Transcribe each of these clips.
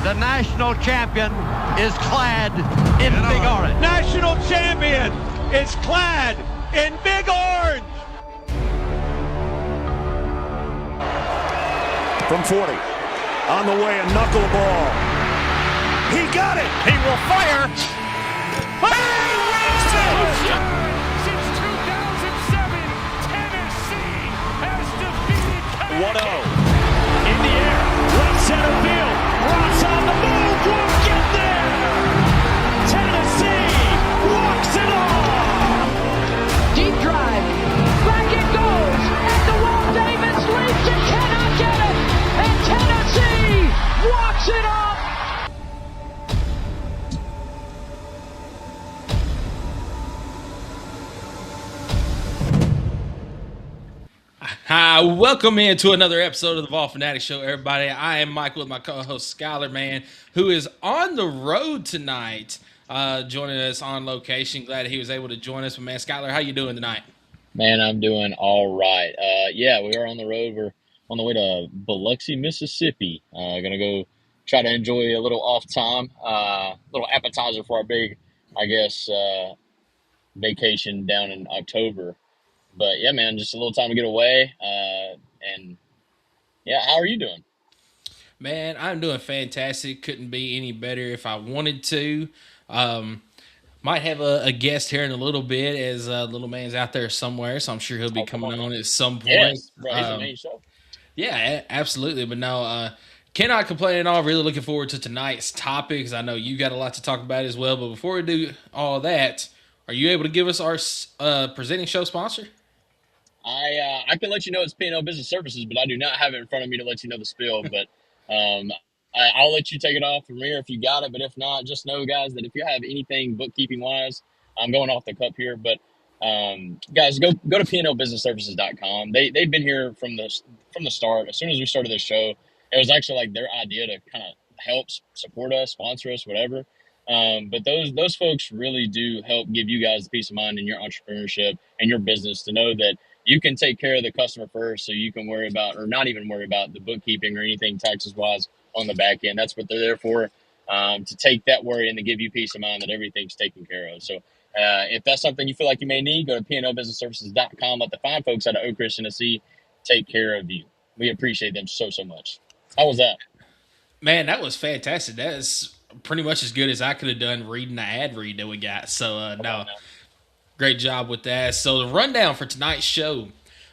The national champion is clad in big orange. National champion is clad in big orange. From 40, on the way, a knuckleball. He got it. He will fire. Since 2007, Tennessee has defeated Kentucky. 1-0 in the air, right center field. Ross on the move, won't get there. Tennessee walks it off. Deep drive, back it goes, and DeWalt Davis leaps and cannot get it, and Tennessee walks it off. Hi, welcome into another episode of the Fanatics Show, everybody. I am Michael with my co-host Skylar, man, who is on the road tonight, joining us on location. Glad he was able to join us. But man, Skylar, how you doing tonight? Man, I'm doing all right. Yeah, we are on the road. We're on the way to Biloxi, Mississippi. Gonna go try to enjoy a little off time, little appetizer for our big, I guess, vacation down in October. But yeah, man, just a little time to get away. And yeah, how are you doing? Man, I'm doing fantastic. Couldn't be any better if I wanted to. Might have a guest here in a little bit, as little man's out there somewhere, so I'm sure he'll be coming on at some point. Yes, bro, he's the main show. Yeah, absolutely. But no, cannot complain at all. Really looking forward to tonight's topics. I know you got a lot to talk about as well. But before we do all that, are you able to give us our presenting show sponsor? I can let you know it's P&L Business Services, but I do not have it in front of me to let you know the spiel. But I'll let you take it off from here if you got it. But if not, just know, guys, that if you have anything bookkeeping-wise, I'm going off the cup here. But, guys, go to pnlbusinessservices.com. They've been here from the start. As soon as we started this show, it was actually like their idea to kind of help support us, sponsor us, whatever. But those folks really do help give you guys the peace of mind in your entrepreneurship and your business to know that you can take care of the customer first, so you can worry about, or not even worry about, the bookkeeping or anything taxes wise on the back end. That's what they're there for, to take that worry and to give you peace of mind that everything's taken care of. So if that's something you feel like you may need, go to pnlbusinessservices.com. Let the fine folks out of Oak Ridge, Tennessee take care of you. We appreciate them so much. How was that? Man, that was fantastic. That is pretty much as good as I could have done reading the ad read that we got. So, no, great job with that. So, the rundown for tonight's show,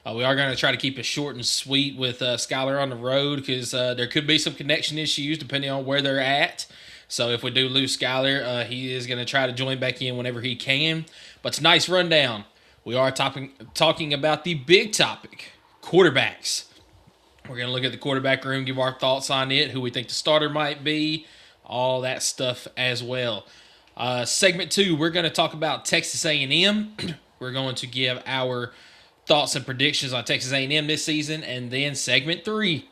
we are going to try to keep it short and sweet with Skylar on the road, because there could be some connection issues depending on where they're at. So, if we do lose Skylar, he is going to try to join back in whenever he can. But tonight's rundown, we are talking about the big topic, quarterbacks. We're going to look at the quarterback room, give our thoughts on it, who we think the starter might be, all that stuff as well. Segment 2, we're going to talk about Texas A&M. We're going to give our thoughts and predictions on Texas A&M this season. And then segment 3,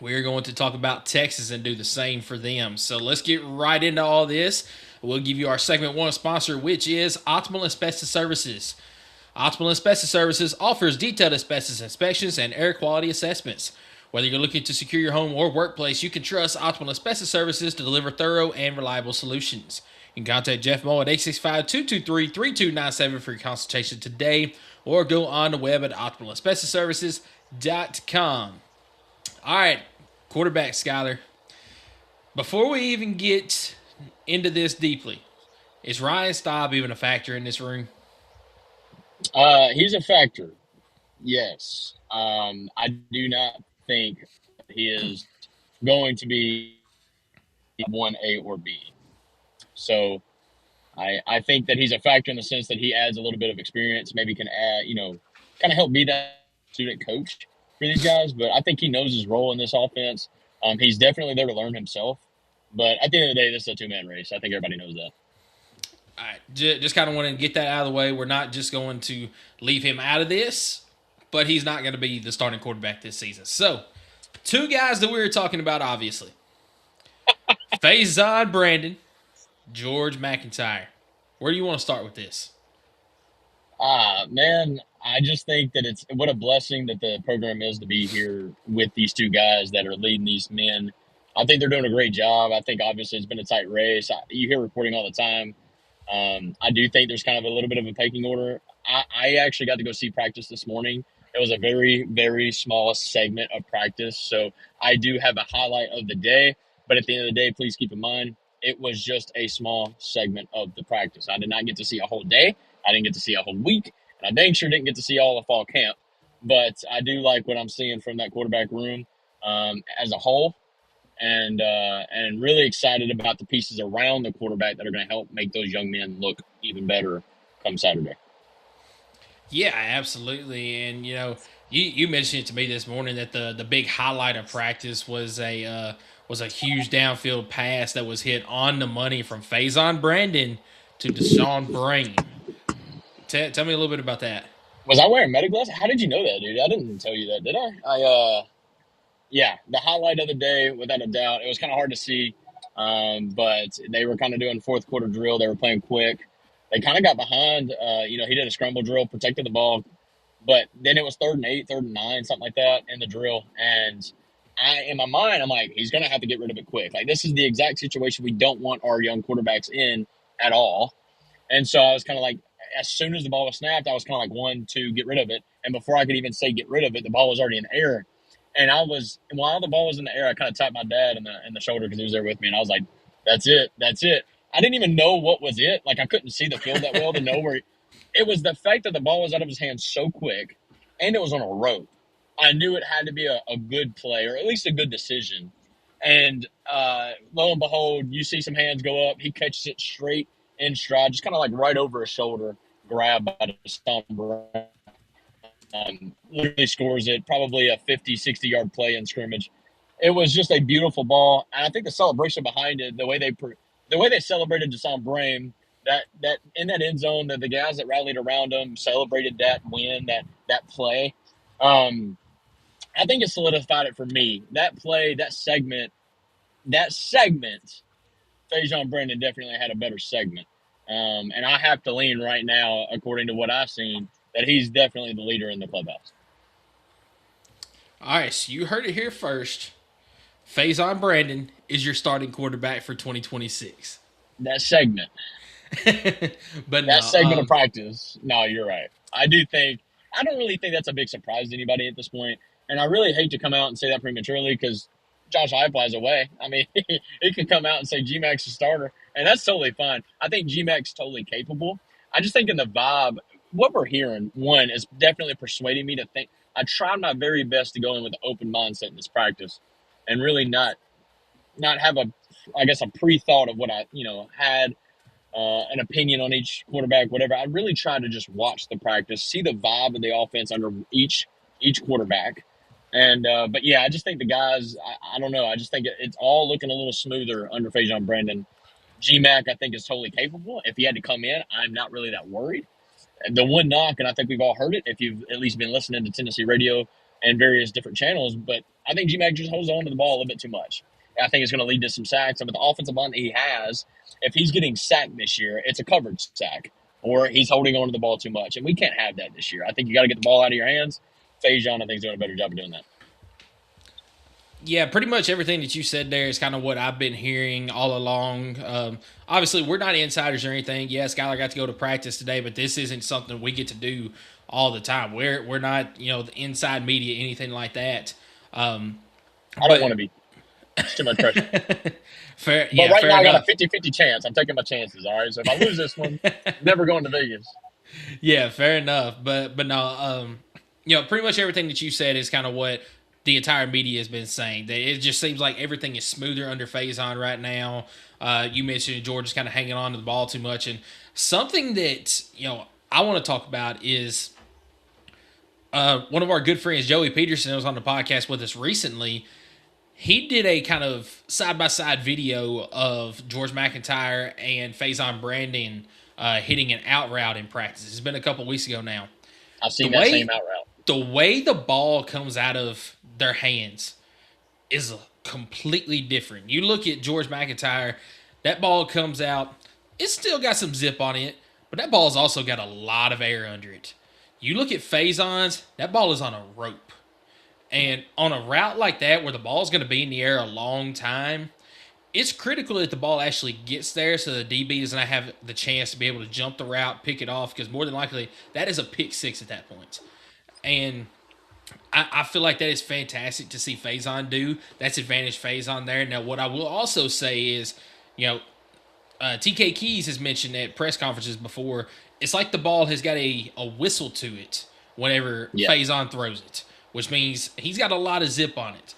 we're going to talk about Texas and do the same for them. So let's get right into all this. We'll give you our segment 1 sponsor, which is Optimal Asbestos Services. Optimal Asbestos Services offers detailed asbestos inspections and air quality assessments. Whether you're looking to secure your home or workplace, you can trust Optimal Asbestos Services to deliver thorough and reliable solutions. You can contact Jeff Moe at 865-223-3297 for your consultation today, or go on the web at optimalasbestosservices.com. All right, quarterback, Skylar. Before we even get into this deeply, is Ryan Staub even a factor in this room? He's a factor, yes. I do not think he is going to be 1A or B. So I think that he's a factor in the sense that he adds a little bit of experience, maybe can add, kind of help be that student coach for these guys. But I think he knows his role in this offense. He's definitely there to learn himself. But at the end of the day, this is a two-man race. I think everybody knows that. All right, just kind of wanted to get that out of the way. We're not just going to leave him out of this, but he's not going to be the starting quarterback this season. So, two guys that we were talking about, obviously. Faizon Brandon, George MacIntyre. Where do you want to start with this? Man, I just think that what a blessing that the program is to be here with these two guys that are leading these men I think they're doing a great job. I think obviously it's been a tight race. You hear reporting all the time. I do think there's kind of a little bit of a pecking order. I actually got to go see practice this morning. It was a very, very small segment of practice. So I do have a highlight of the day. But at the end of the day, please keep in mind, it was just a small segment of the practice. I did not get to see a whole day. I didn't get to see a whole week. And I dang sure didn't get to see all of fall camp. But I do like what I'm seeing from that quarterback room as a whole. And really excited about the pieces around the quarterback that are going to help make those young men look even better come Saturday. Yeah, absolutely. And you mentioned it to me this morning that the big highlight of practice was a huge downfield pass that was hit on the money from Faizon Brandon to Deshaun Brain. Tell me a little bit about that. Was I wearing meta glasses? How did you know that, dude? I didn't tell you that, did I? Yeah, the highlight of the day, without a doubt. It was kind of hard to see, but they were kind of doing fourth quarter drill. They were playing quick. They kind of got behind. He did a scramble drill, protected the ball, but then it was 3rd and 8, 3rd and 9, something like that in the drill. And in my mind, I'm like, he's going to have to get rid of it quick. Like, this is the exact situation we don't want our young quarterbacks in at all. And so I was kind of like, as soon as the ball was snapped, I was kind of like, 1, 2, get rid of it. And before I could even say get rid of it, the ball was already in the air. And while the ball was in the air, I kind of tapped my dad in the shoulder because he was there with me. And I was like, that's it. I didn't even know what was it. Like, I couldn't see the field that well to know where it was. The fact that the ball was out of his hands so quick and it was on a rope. I knew it had to be a good play or at least a good decision. And lo and behold, you see some hands go up. He catches it straight in stride, just kind of like right over his shoulder, grab by the stump. Literally scores it, probably a 50, 60-yard play in scrimmage. It was just a beautiful ball. And I think the celebration behind it, the way they celebrated Deshaun Brame, that in that end zone, the guys that rallied around him celebrated that win, that play. I think it solidified it for me. That play, that segment, Faizon Brandon definitely had a better segment. And I have to lean right now, according to what I've seen, that he's definitely the leader in the clubhouse. All right, so you heard it here first. Faizon Brandon is your starting quarterback for 2026. That segment. But that segment of practice. No, you're right. I don't really think that's a big surprise to anybody at this point. And I really hate to come out and say that prematurely because Josh Heupel's away. I mean, he could come out and say G-Mac's a starter, and that's totally fine. I think G-Mac's totally capable. I just think in the vibe, what we're hearing, one, is definitely persuading me to think. I tried my very best to go in with an open mindset in this practice and really not have a pre-thought of what I, had an opinion on each quarterback, whatever. I really tried to just watch the practice, see the vibe of the offense under each quarterback. And, but yeah, I just think the guys, I don't know. I just think it's all looking a little smoother under Faizon Brandon. G-Mac, I think, is totally capable. If he had to come in, I'm not really that worried. The one knock, and I think we've all heard it if you've at least been listening to Tennessee radio and various different channels, but I think G-Mac just holds on to the ball a little bit too much. I think it's going to lead to some sacks. And with the offensive line that he has, if he's getting sacked this year, it's a covered sack, or he's holding on to the ball too much. And we can't have that this year. I think you got to get the ball out of your hands. Faizon, I think, is doing a better job of doing that. Yeah, pretty much everything that you said there is kind of what I've been hearing all along. Obviously, we're not insiders or anything. Yeah, Skylar got to go to practice today, but this isn't something we get to do all the time. We're not, the inside media, anything like that. I don't want to be. It's too much pressure. Fair, but right now, enough. I got a 50-50 chance. I'm taking my chances, all right? So if I lose this one, never going to Vegas. Yeah, fair enough. But no, pretty much everything that you said is kind of what the entire media has been saying. That it just seems like everything is smoother under Faizon right now. You mentioned Georgia's kind of hanging on to the ball too much. And something that, I want to talk about is one of our good friends, Joey Peterson, was on the podcast with us recently. He did a kind of side-by-side video of George MacIntyre and Faizon Brandon hitting an out route in practice. It's been a couple weeks ago now. I've seen that same out route. The way the ball comes out of their hands is completely different. You look at George MacIntyre, that ball comes out, it's still got some zip on it, but that ball's also got a lot of air under it. You look at Faizon's, that ball is on a rope. And on a route like that where the ball's going to be in the air a long time, it's critical that the ball actually gets there so the DB does not have the chance to be able to jump the route, pick it off, because more than likely that is a pick six at that point. And I feel like that is fantastic to see Faizon do. That's advantage Faizon there. Now, what I will also say is, TK Keys has mentioned at press conferences before, it's like the ball has got a whistle to it whenever Faizon throws it, which means he's got a lot of zip on it.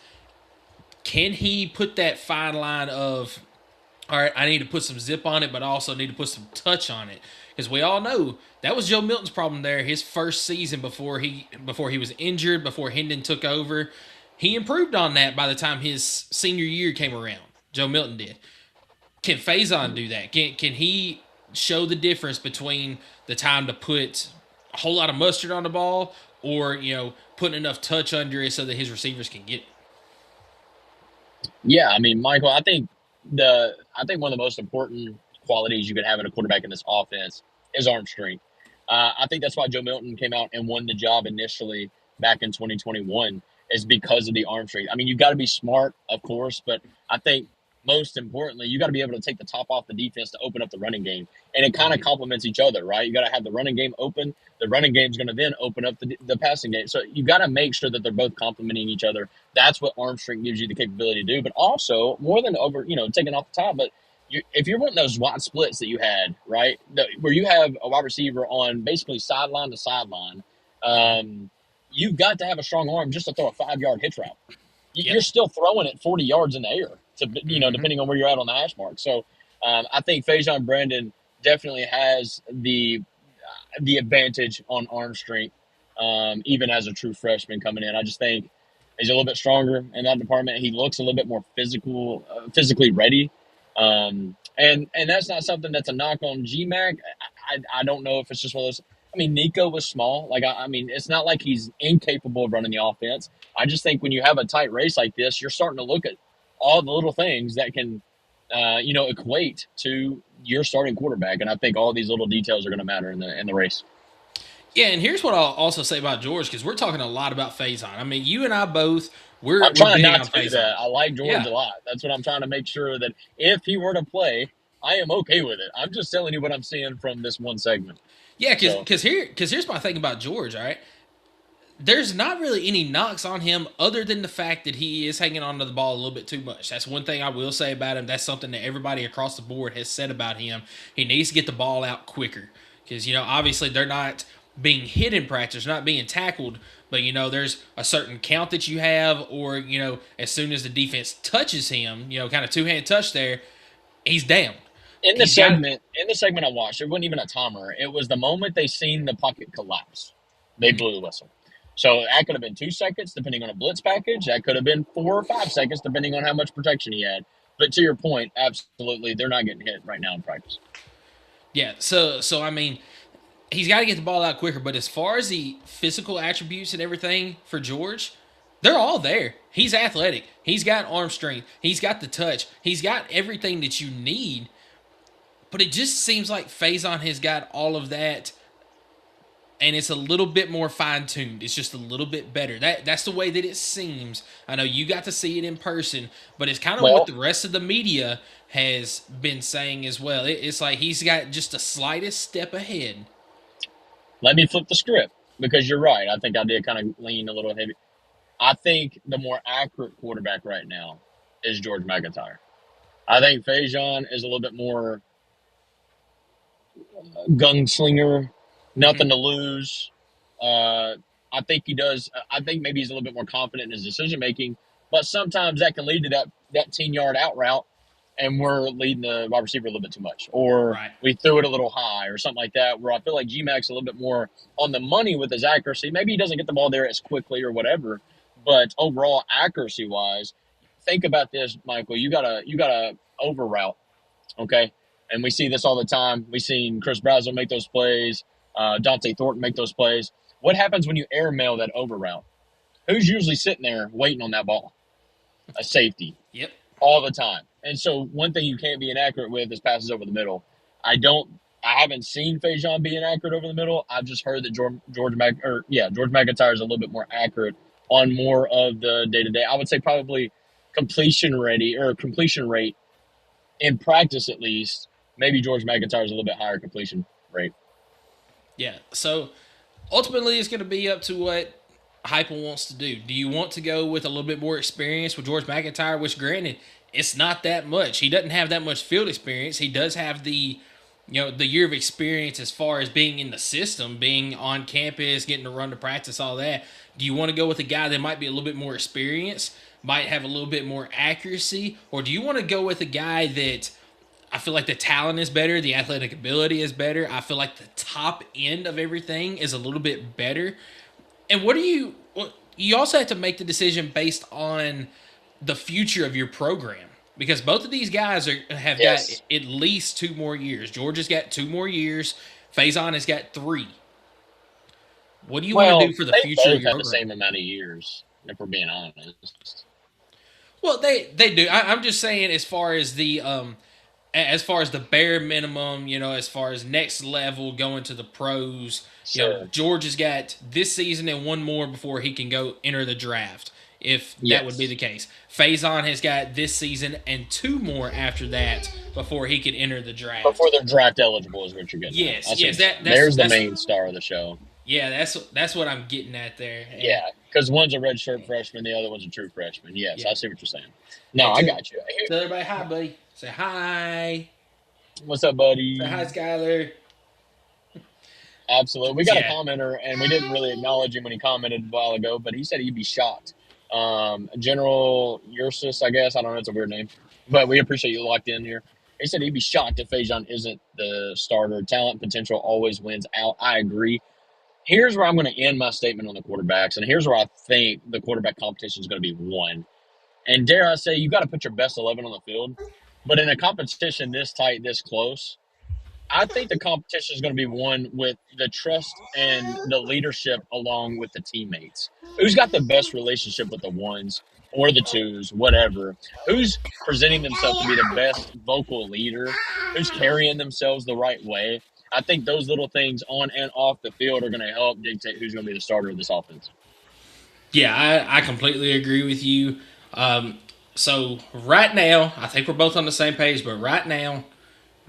Can he put that fine line of, all right, I need to put some zip on it, but I also need to put some touch on it? Because we all know that was Joe Milton's problem there. His first season before he was injured, before Hendon took over, he improved on that by the time his senior year came around. Joe Milton did. Can Faizon do that? Can he show the difference between the time to put a whole lot of mustard on the ball or, putting enough touch under it so that his receivers can get it? Yeah, I mean, Michael, I think one of the most important qualities you could have in a quarterback in this offense is arm strength. I think that's why Joe Milton came out and won the job initially back in 2021, is because of the arm strength. I mean, you got to be smart, of course, but I think most importantly, you got to be able to take the top off the defense to open up the running game. And it kind of complements each other, right? You got to have the running game open. The running game is going to then open up the passing game. So you got to make sure that they're both complementing each other. That's what arm strength gives you the capability to do. But also, more than taking off the top, but if you're wanting those wide splits that you had, right, where you have a wide receiver on basically sideline to sideline, you've got to have a strong arm just to throw a 5-yard hitch route. You're still throwing it 40 yards in the air, depending on where you're at on the hash mark. So I think Faizon Brandon definitely has the advantage on arm strength, even as a true freshman coming in. I just think he's a little bit stronger in that department. He looks a little bit more physically ready. And that's not something that's a knock on GMAC. I don't know if it's just one of those. I mean, Nico was small. It's not like he's incapable of running the offense. I just think when you have a tight race like this, you're starting to look at all the little things that can, equate to your starting quarterback. And I think all these little details are going to matter in the race. Yeah, and here's what I'll also say about George, because we're talking a lot about Faizon. I mean, you and I both, I'm trying not to do that. I like George a lot. That's what I'm trying to make sure that if he were to play, I am okay with it. I'm just telling you what I'm seeing from this one segment. Yeah, because here's my thing about George, all right? There's not really any knocks on him other than the fact that he is hanging onto the ball a little bit too much. That's one thing I will say about him. That's something that everybody across the board has said about him. He needs to get the ball out quicker because, obviously they're not being hit in practice, not being tackled, but, there's a certain count that you have or, as soon as the defense touches him, kind of two-hand touch there, he's down. In the segment I watched, it wasn't even a timer. It was the moment they seen the pocket collapse. They blew the whistle. So that could have been 2 seconds, depending on a blitz package. That could have been 4 or 5 seconds, depending on how much protection he had. But to your point, absolutely, they're not getting hit right now in practice. Yeah, so I mean, he's got to get the ball out quicker. But as far as the physical attributes and everything for George, they're all there. He's athletic. He's got arm strength. He's got the touch. He's got everything that you need. But it just seems like Faizon has got all of that, and it's a little bit more fine-tuned. It's just a little bit better. That's the way that it seems. I know you got to see it in person, but it's kind of what the rest of the media has been saying as well. It's like he's got just the slightest step ahead. Let me flip the script, because you're right. I think I did kind of lean a little heavy. I think the more accurate quarterback right now is George MacIntyre. I think Faizon is a little bit more gunslinger, nothing to lose. I think he does. I think maybe he's a little bit more confident in his decision making, but sometimes that can lead to that 10-yard out route, and we're leading the wide receiver a little bit too much, or we threw it a little high, or something like that. Where I feel like GMAC's a little bit more on the money with his accuracy. Maybe he doesn't get the ball there as quickly or whatever, but overall accuracy wise, think about this, Michael. You gotta over route, okay? And we see this all the time. We've seen Chris Brazel make those plays, Dante Thornton make those plays. What happens when you airmail that over route? Who's usually sitting there waiting on that ball? A safety. Yep. All the time. And so one thing you can't be inaccurate with is passes over the middle. I haven't seen Faizon be inaccurate over the middle. I've just heard that George MacIntyre is a little bit more accurate on more of the day-to-day. I would say probably completion rate in practice at least. Maybe George MacIntyre's a little bit higher completion rate. Yeah. So ultimately, it's going to be up to what Heupel wants to do. Do you want to go with a little bit more experience with George MacIntyre, which granted, it's not that much. He doesn't have that much field experience. He does have the year of experience as far as being in the system, being on campus, getting to run to practice, all that. Do you want to go with a guy that might be a little bit more experienced, might have a little bit more accuracy, or do you want to go with a guy that I feel like the talent is better, the athletic ability is better, I feel like the top end of everything is a little bit better? And you also have to make the decision based on the future of your program, because both of these guys have got at least 2 more years. George has got 2 more years. Faizon has got 3. What do you want to do for the future of your program? They both have the same amount of years, if we're being honest. Well, they do. I'm just saying as far as the bare minimum, as far as next level going to the pros, Sure. George has got this season and 1 more before he can go enter the draft, if that would be the case. Faizon has got this season and 2 more after that before he can enter the draft. Before they're draft eligible is what you're getting at. There's the main star of the show. Yeah, that's what I'm getting at there. And because one's a redshirt freshman, the other one's a true freshman. Yes, I see what you're saying. No, I got you. Tell everybody hi, buddy. Say hi. What's up, buddy? Say hi, Skylar. Absolutely. We got a commenter, and we didn't really acknowledge him when he commented a while ago, but he said he'd be shocked. General Ursus, I guess. I don't know. It's a weird name. But we appreciate you locked in here. He said he'd be shocked if Faizon isn't the starter. Talent potential always wins out. I agree. Here's where I'm going to end my statement on the quarterbacks, and here's where I think the quarterback competition is going to be won. And dare I say, you got to put your best 11 on the field. But in a competition this tight, this close, I think the competition is going to be won with the trust and the leadership along with the teammates. Who's got the best relationship with the ones or the twos, whatever? Who's presenting themselves to be the best vocal leader? Who's carrying themselves the right way? I think those little things on and off the field are going to help dictate who's going to be the starter of this offense. Yeah, I completely agree with you. So right now, I think we're both on the same page, but right now,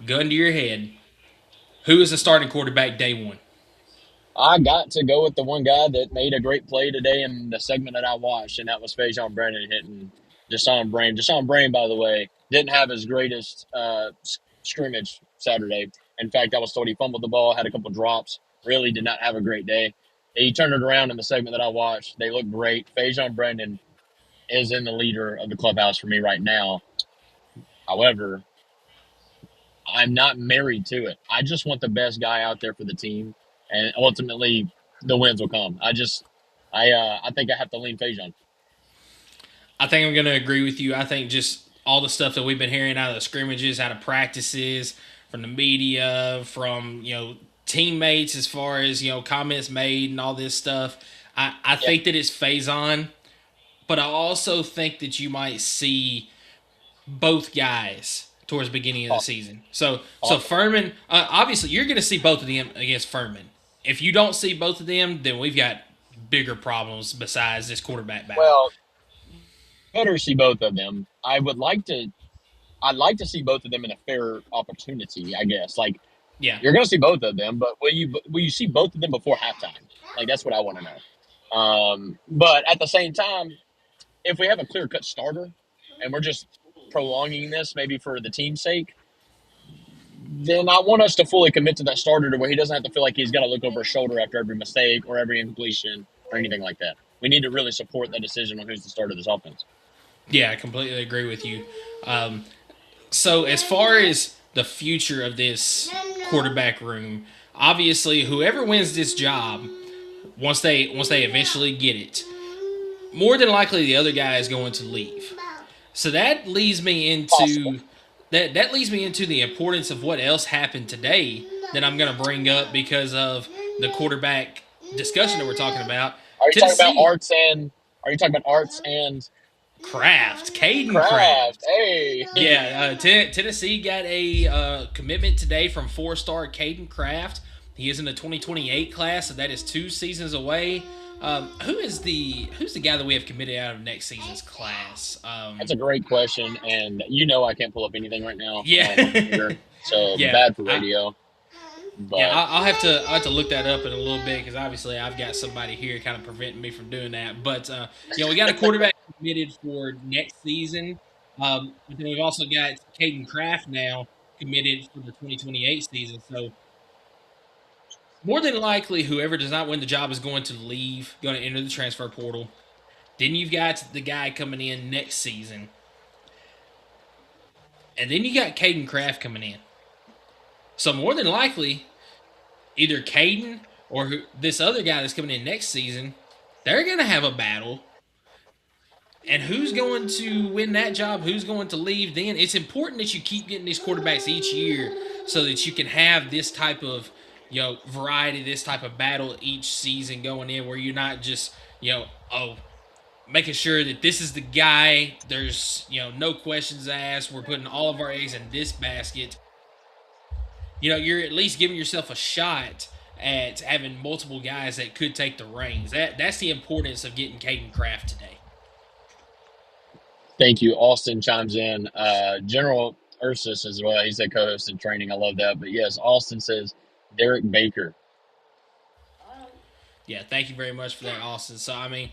gun to your head, who is the starting quarterback day 1? I got to go with the one guy that made a great play today in the segment that I watched, and that was Faizon Brennan hitting Deshaun Brain. Deshaun Brain, by the way, didn't have his greatest scrimmage Saturday. In fact, I was told he fumbled the ball, had a couple drops, really did not have a great day. He turned it around in the segment that I watched. They looked great. Faizon Brennan is in the leader of the clubhouse for me right now. However, I'm not married to it. I just want the best guy out there for the team, and ultimately the wins will come. I think I have to lean Faizon. I think I'm going to agree with you. I think just all the stuff that we've been hearing out of the scrimmages, out of practices, from the media, from teammates, as far as comments made and all this stuff, I think that it's Faizon. But I also think that you might see both guys towards the beginning of the season. So Furman, obviously you're going to see both of them against Furman. If you don't see both of them, then we've got bigger problems besides this quarterback battle. Well, better see both of them. I'd like to see both of them in a fair opportunity, I guess. You're going to see both of them, but will you see both of them before halftime? That's what I want to know. But at the same time, if we have a clear-cut starter and we're just prolonging this maybe for the team's sake, then I want us to fully commit to that starter to where he doesn't have to feel like he's got to look over his shoulder after every mistake or every incompletion or anything like that. We need to really support that decision on who's the starter of this offense. Yeah, I completely agree with you. So as far as the future of this quarterback room, obviously whoever wins this job, once they eventually get it, more than likely the other guy is going to leave. So that leads me into that leads me into the importance of what else happened today that I'm going to bring up because of the quarterback discussion that we're talking about. Are you talking about Arts and Kraft? Caden Kraft. Hey. Yeah, Tennessee got a commitment today from 4-star Caden Kraft. He is in the 2028 class, so that is 2 seasons away. Who's the guy that we have committed out of next season's class? That's a great question, and I can't pull up anything right now on Yeah. my computer, so Yeah, bad for radio. But I'll have to look that up in a little bit because obviously I've got somebody here kind of preventing me from doing that. But we got a quarterback committed for next season. But then we've also got Caden Kraft now committed for the 2028 season. So more than likely, whoever does not win the job is going to leave, going to enter the transfer portal. Then you've got the guy coming in next season, and then you got Caden Kraft coming in. So more than likely, either Caden or this other guy that's coming in next season, they're going to have a battle. And who's going to win that job? Who's going to leave then? It's important that you keep getting these quarterbacks each year so that you can have this type of variety, this type of battle each season going in where you're not just, making sure that this is the guy. There's, no questions asked. We're putting all of our eggs in this basket. You're at least giving yourself a shot at having multiple guys that could take the reins. That's the importance of getting Caden Kraft today. thank you. Austin chimes in. General Ursus as well. He's a co-host in training. I love that. But yes, Austin says Derek Baker. Yeah, thank you very much for that, Austin. So, I mean,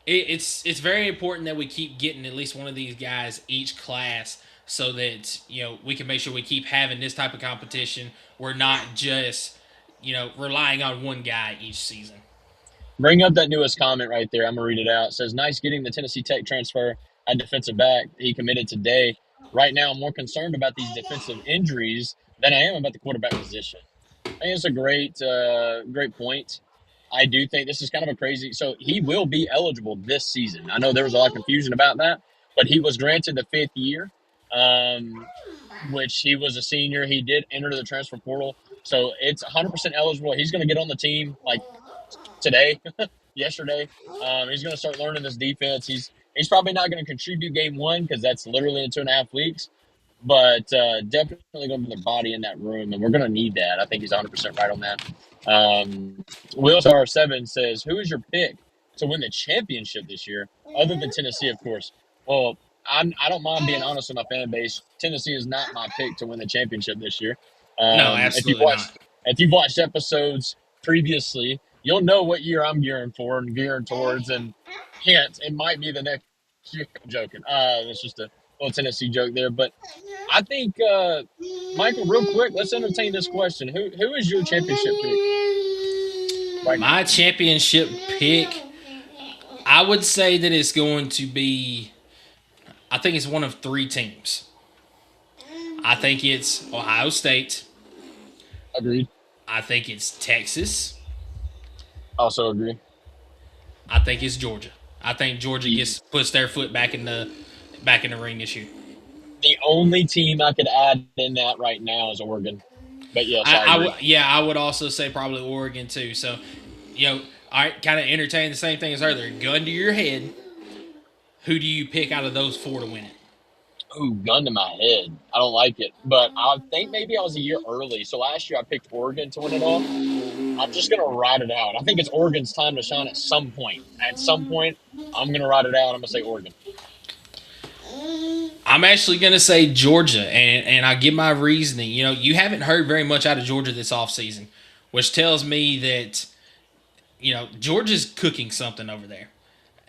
it's very important that we keep getting at least one of these guys each class so that, we can make sure we keep having this type of competition. We're not just, relying on one guy each season. Bring up that newest comment right there. I'm going to read it out. It says, nice getting the Tennessee Tech transfer at defensive back. He committed today. Right now, I'm more concerned about these defensive injuries than I am about the quarterback position. I think it's a great point. I do think this is kind of a crazy – so he will be eligible this season. I know there was a lot of confusion about that, but he was granted the 5th year, which he was a senior. He did enter the transfer portal. So it's 100% eligible. He's going to get on the team like today, yesterday. He's going to start learning this defense. He's probably not going to contribute game 1 because that's literally in 2.5 weeks. But definitely going to be the body in that room, and we're going to need that. I think he's 100% right on that. Will Star 7 says, who is your pick to win the championship this year, other than Tennessee, of course? Well, I don't mind being honest with my fan base. Tennessee is not my pick to win the championship this year. No, absolutely not. If you've watched episodes previously, you'll know what year I'm gearing for and gearing towards. And hence, it might be the next year. I'm joking. It's just a little Tennessee joke there. But I think, Michael, real quick, let's entertain this question. Who is your championship pick? Right My championship pick, I would say that it's going to be, I think it's one of 3 teams. I think it's Ohio State. Agreed. I think it's Texas. Also agree. I think it's Georgia. I think Georgia puts their foot back in the ring this year. The only team I could add in that right now is Oregon. But yes, I would also say probably Oregon too. So, all right, kind of entertain the same thing as earlier. Gun to your head. Who do you pick out of those 4 to win it? Ooh, gun to my head. I don't like it. But I think maybe I was a year early. So last year I picked Oregon to win it all. I'm just going to ride it out. I think it's Oregon's time to shine at some point. At some point, I'm going to ride it out. I'm going to say Oregon. I'm actually going to say Georgia, and I give my reasoning. You haven't heard very much out of Georgia this offseason, which tells me that, Georgia's cooking something over there.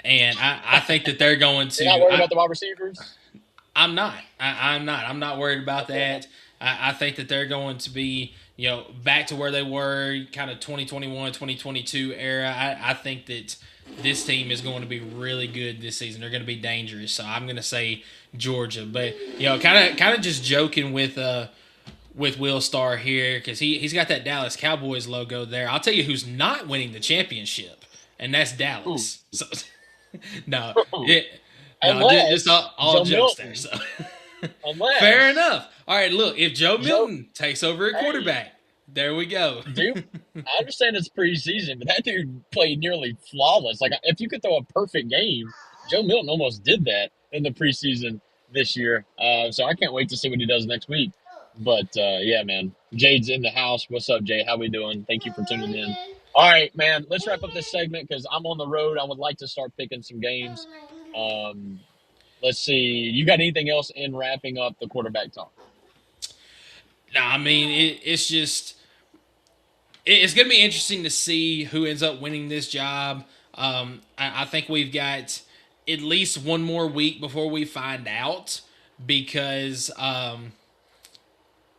And I think that they're going to – You're not worried about the wide receivers? I'm not. I'm not. I'm not worried about that. I think that they're going to be, back to where they were, kind of 2021, 2022 era. I think that this team is going to be really good this season. They're going to be dangerous. So I'm going to say Georgia. But, kind of just joking with Will Star here because he's got that Dallas Cowboys logo there. I'll tell you who's not winning the championship, and that's Dallas. So, no. Just all jokes there. So. Fair enough. All right, look, if Joe Milton takes over at quarterback, there we go. Dude, I understand it's preseason, but that dude played nearly flawless. Like, if you could throw a perfect game, Joe Milton almost did that in the preseason this year. So I can't wait to see what he does next week. But, yeah, man, Jade's in the house. What's up, Jade? How we doing? Thank you for tuning in. All right, man. Let's wrap up this segment because I'm on the road. I would like to start picking some games. Let's see. You got anything else in wrapping up the quarterback talk? No, I mean it's just it's going to be interesting to see who ends up winning this job. I think we've got at least one more week before we find out because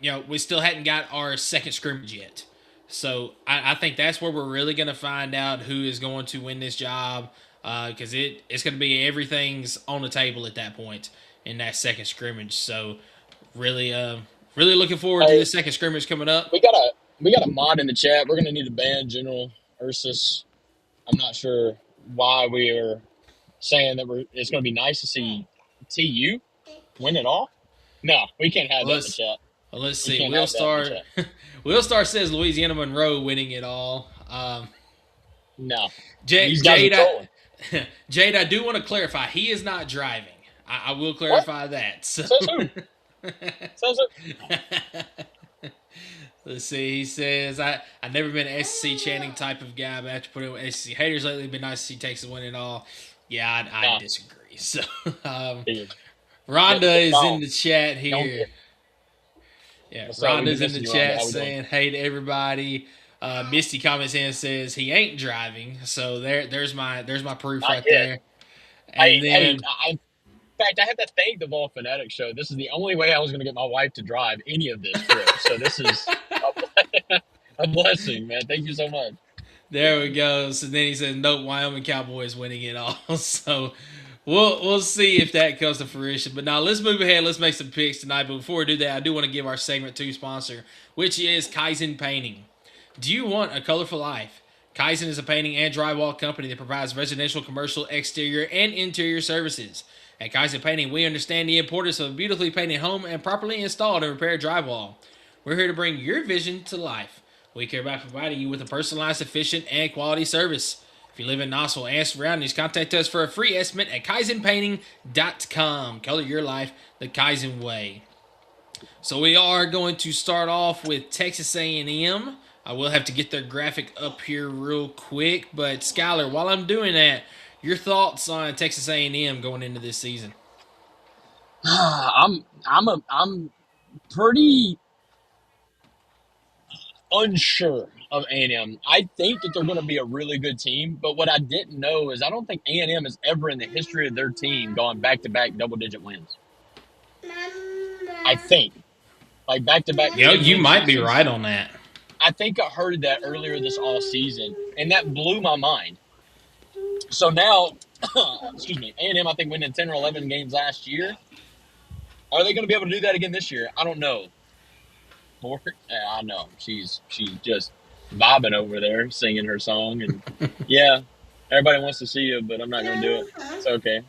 we still hadn't got our second scrimmage yet. So I think that's where we're really going to find out who is going to win this job because it's going to be everything's on the table at that point in that second scrimmage. So really looking forward to the second scrimmage coming up. We got a mod in the chat. We're gonna need to ban General Ursus. I'm not sure why we are saying that it's gonna be nice to see TU win it all. No, we can't have that in the chat. Well, let's see. Will Star says Louisiana Monroe winning it all. No. Jade, I do want to clarify. He is not driving. I will clarify that. So. Says who? Let's see. He says, I've never been an SEC chanting type of guy, but after putting with SEC haters lately, it'd been nice to see Texas win it all. Yeah, I disagree. So, Rhonda is in the chat here. Yeah, Rhonda's in the chat saying, hey to everybody. Misty comments in and says he ain't driving. So there's my proof right there. And in fact, I have to thank the Vol Fanatics Show. This is the only way I was going to get my wife to drive any of this trip. So this is a blessing, man. Thank you so much. There we go. So then he says, nope, Wyoming Cowboys winning it all. So we'll see if that comes to fruition. But now let's move ahead. Let's make some picks tonight. But before we do that, I do want to give our segment 2 sponsor, which is Kaizen Painting. Do you want a colorful life? Kaizen is a painting and drywall company that provides residential, commercial, exterior, and interior services. At Kaizen Painting, we understand the importance of a beautifully painted home and properly installed and repaired drywall. We're here to bring your vision to life. We care about providing you with a personalized, efficient, and quality service. If you live in Knoxville and surroundings, contact us for a free estimate at KaizenPainting.com. Color your life the Kaizen way. So we are going to start off with Texas A&M. I will have to get their graphic up here real quick, but Skylar, while I'm doing that, your thoughts on Texas A&M going into this season? I'm pretty unsure of A&M. I think that they're going to be a really good team, but what I didn't know is I don't think A&M has ever in the history of their team gone back-to-back double-digit wins. I think. Like back-to-back. You might be right on that. I think I heard that earlier this all season, and that blew my mind. So now, A&M, I think, winning 10 or 11 games last year. Are they going to be able to do that again this year? I don't know. Yeah, I know. She's just vibing over there, singing her song. And, yeah, everybody wants to see you, but I'm not going to do it. It's okay.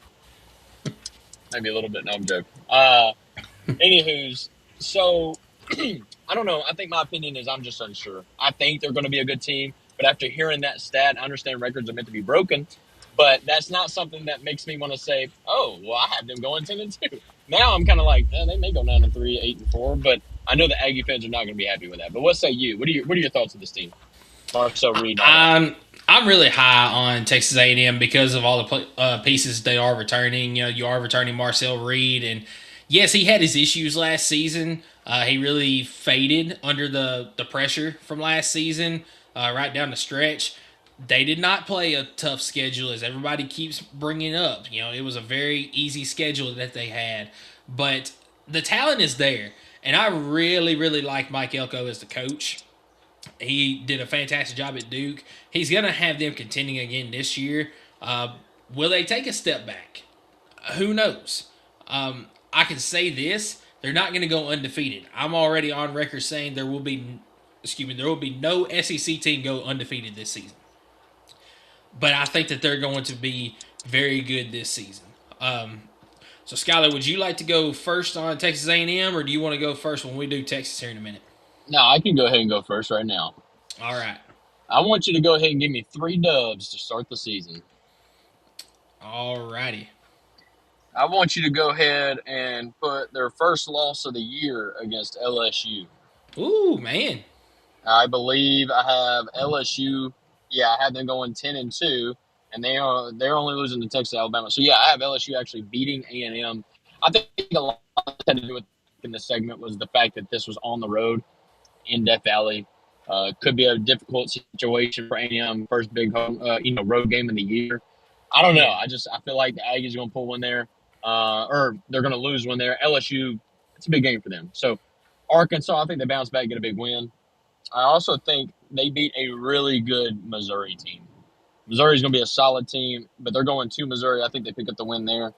Maybe a little bit. No, I'm joking. Anywho's, so, I don't know. I think my opinion is I'm just unsure. I think they're going to be a good team. But after hearing that stat, I understand records are meant to be broken. But that's not something that makes me want to say, oh, well, I have them going 10-2. Now I'm kind of like, they may go 9-3, 8-4. But I know the Aggie fans are not going to be happy with that. But what say you? What are your thoughts of this team? Marcel Reed. I'm really high on Texas A&M because of all the pieces they are returning. You are returning Marcel Reed. And, yes, he had his issues last season. He really faded under the pressure from last season. Right down the stretch, they did not play a tough schedule, as everybody keeps bringing up. It was a very easy schedule that they had, but the talent is there, and I really, really like Mike Elko as the coach. He did a fantastic job at Duke. He's going to have them contending again this year. Will they take a step back? Who knows? I can say this. They're not going to go undefeated. I'm already on record saying there will be no SEC team go undefeated this season. But I think that they're going to be very good this season. So, Skylar, would you like to go first on Texas A&M, or do you want to go first when we do Texas here in a minute? No, I can go ahead and go first right now. All right. I want you to go ahead and give me 3 dubs to start the season. All righty. I want you to go ahead and put their first loss of the year against LSU. Ooh, man. I believe I have LSU Yeah, I had them going 10-2, and they're only losing to Texas, Alabama. So yeah, I have LSU actually beating A&M. I think a lot had to do with in this segment was the fact that this was on the road in Death Valley. Could be a difficult situation for A&M, first big home, road game in the year. I don't know. I feel like the Aggies are going to pull one there, or they're going to lose one there. LSU, it's a big game for them. So Arkansas, I think they bounce back, get a big win. I also think they beat a really good Missouri team. Missouri's going to be a solid team, but they're going to Missouri. I think they pick up the win there.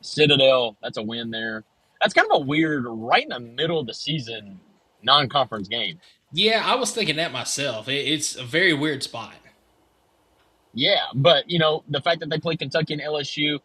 Citadel, that's a win there. That's kind of a weird, right in the middle of the season, non-conference game. Yeah, I was thinking that myself. It's a very weird spot. Yeah, but, the fact that they play Kentucky and LSU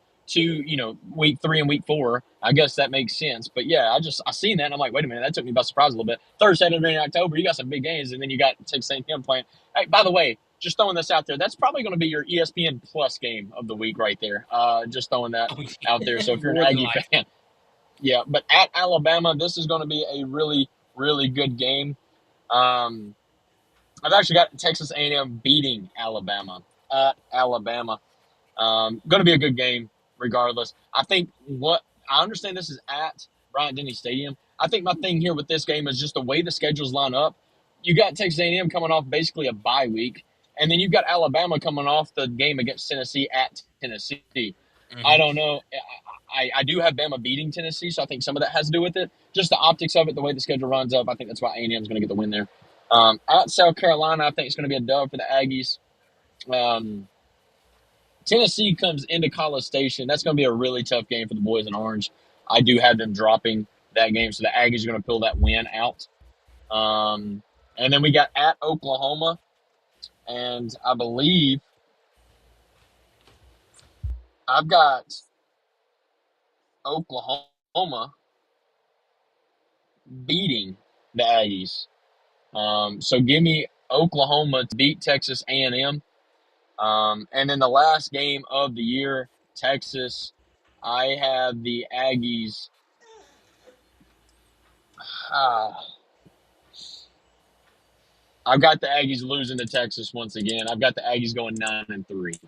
week 3 and week 4, I guess that makes sense. But, yeah, I seen that, and I'm like, wait a minute, that took me by surprise a little bit. Third Saturday in October, you got some big games, and then you got Texas A&M playing. Hey, by the way, just throwing this out there, that's probably going to be your ESPN Plus game of the week right there. Just throwing that out there. So if you're an Aggie fan. Yeah, but at Alabama, this is going to be a really, really good game. I've actually got Texas A&M beating Alabama at Alabama. Going to be a good game regardless. I understand this is at Bryant-Denny Stadium. I think my thing here with this game is just the way the schedules line up. You got Texas A&M coming off basically a bye week, and then you've got Alabama coming off the game against Tennessee at Tennessee. Mm-hmm. I don't know. I do have Bama beating Tennessee, so I think some of that has to do with it. Just the optics of it, the way the schedule runs up, I think that's why A&M is going to get the win there. At South Carolina, I think it's going to be a dub for the Aggies. Tennessee comes into College Station. That's going to be a really tough game for the boys in orange. I do have them dropping that game, so the Aggies are going to pull that win out. And then we got at Oklahoma, and I believe I've got Oklahoma beating the Aggies. So give me Oklahoma to beat Texas A&M. And then the last game of the year, Texas, I have the Aggies. I've got the Aggies losing to Texas once again. I've got the Aggies going 9-3.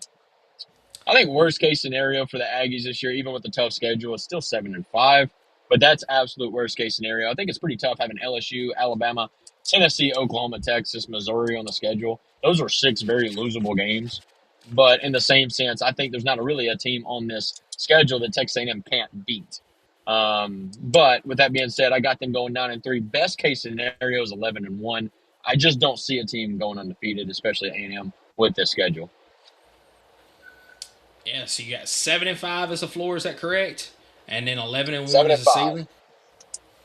I think worst case scenario for the Aggies this year, even with the tough schedule, is still 7-5. But that's absolute worst case scenario. I think it's pretty tough having LSU, Alabama, Tennessee, Oklahoma, Texas, Missouri on the schedule. Those are 6 very losable games. But in the same sense, I think there's not really a team on this schedule that Texas A&M can't beat. But with that being said, I got them going 9-3. Best case scenario is 11-1. I just don't see a team going undefeated, especially A&M, with this schedule. Yeah, so you got 7-5 as a floor, is that correct? And then 11-1 as a 7-5. ceiling?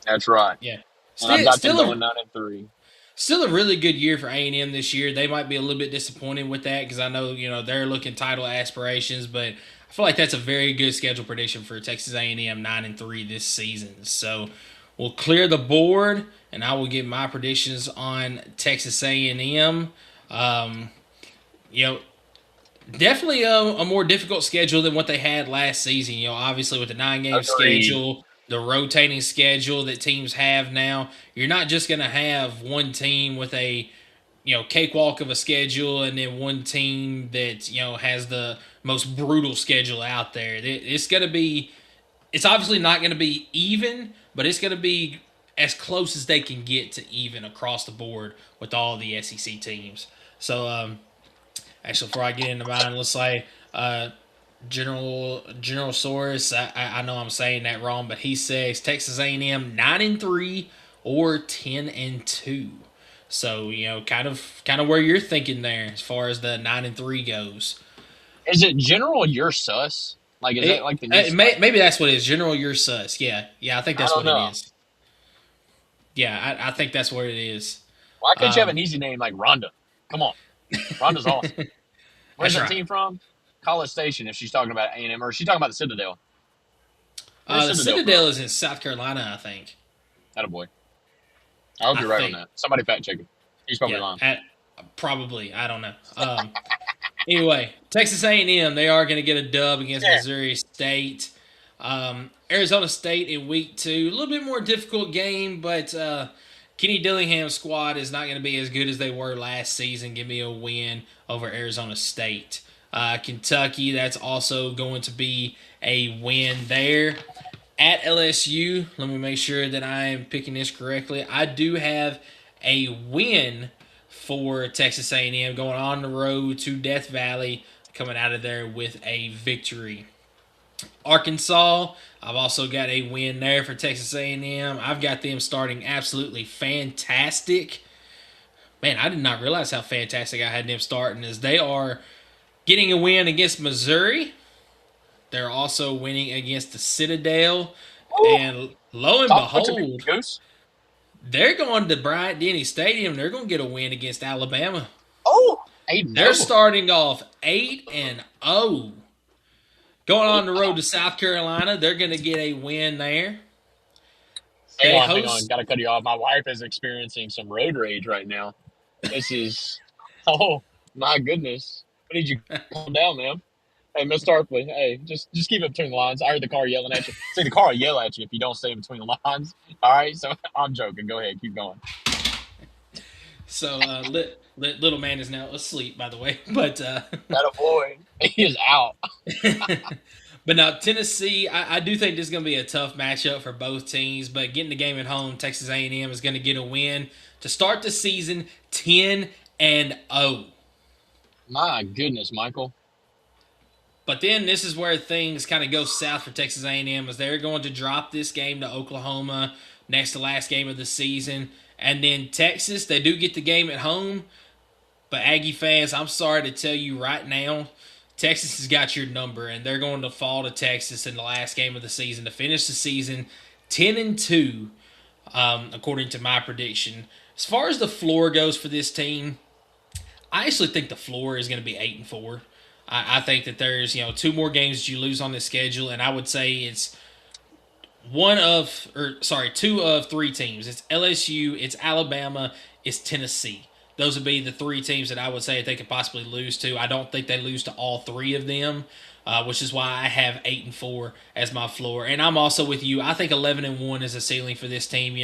That's right. Yeah. And I've got them going 9-3. Still a really good year for A&M this year. They might be a little bit disappointed with that because I know, they're looking title aspirations, but I feel like that's a very good schedule prediction for Texas A&M 9-3 this season. So we'll clear the board, and I will give my predictions on Texas A&M. Definitely a more difficult schedule than what they had last season. Obviously with the 9-game schedule, the rotating schedule that teams have now, you're not just going to have one team with a, cakewalk of a schedule and then one team that, has the most brutal schedule out there. It's obviously not going to be even, but it's going to be as close as they can get to even across the board with all the SEC teams. So, actually, before I get into mine, let's say General Source. I know I'm saying that wrong, but he says Texas A&M 9-3 or 10-2. So kind of where you're thinking there as far as the 9-3 goes. Is it General You're Sus? Like is that like the new maybe that's what it is. General You're Sus. Yeah, I think that's what it is. Yeah, I think that's what it is. Why couldn't you have an easy name like Rhonda? Come on. Rhonda's awesome. Where's that team from? College Station, if she's talking about A&M, or is she talking about the Citadel? The Citadel is in South Carolina, I think. Attaboy. I hope you're right on that. Somebody fact check him. He's probably lying. Probably. I don't know. Anyway, Texas A&M, they are going to get a dub against Missouri State. Arizona State in week 2, a little bit more difficult game, but Kenny Dillingham's squad is not going to be as good as they were last season. Give me a win over Arizona State. Kentucky, that's also going to be a win there. At LSU, let me make sure that I am picking this correctly. I do have a win for Texas A&M going on the road to Death Valley, coming out of there with a victory. Arkansas, I've also got a win there for Texas A&M. I've got them starting absolutely fantastic. Man, I did not realize how fantastic I had them starting, as they are getting a win against Missouri. They're also winning against the Citadel. Ooh. And lo and behold, they're going to Bryant-Denny Stadium. They're going to get a win against Alabama. Oh, they're starting off 8-0. Going on the road to South Carolina, they're going to get a win there. Hang on. Got to cut you off. My wife is experiencing some road rage right now. This is, oh, my goodness. I need you to calm down, man. Hey, Miss Tarpley, hey, just keep it between the lines. I heard the car yelling at you. See, the car will yell at you if you don't stay between the lines. All right? So I'm joking. Go ahead. Keep going. So, little man is now asleep, by the way. But that a boy. He is out. But now, Tennessee, I do think this is going to be a tough matchup for both teams. But getting the game at home, Texas A&M is going to get a win to start the season 10-0. My goodness, Michael. But then this is where things kind of go south for Texas A&M, as they're going to drop this game to Oklahoma next to last game of the season. And then Texas, they do get the game at home. But Aggie fans, I'm sorry to tell you right now, Texas has got your number, and they're going to fall to Texas in the last game of the season to finish the season 10-2, according to my prediction. As far as the floor goes for this team, I actually think the floor is going to be 8-4. I think that there's 2 more games that you lose on this schedule, and I would say it's 2 of 3 teams. It's LSU, it's Alabama, it's Tennessee. Those would be the 3 teams that I would say they could possibly lose to. I don't think they lose to all 3 of them, which is why I have 8-4 as my floor. And I'm also with you. I think 11-1 is a ceiling for this team.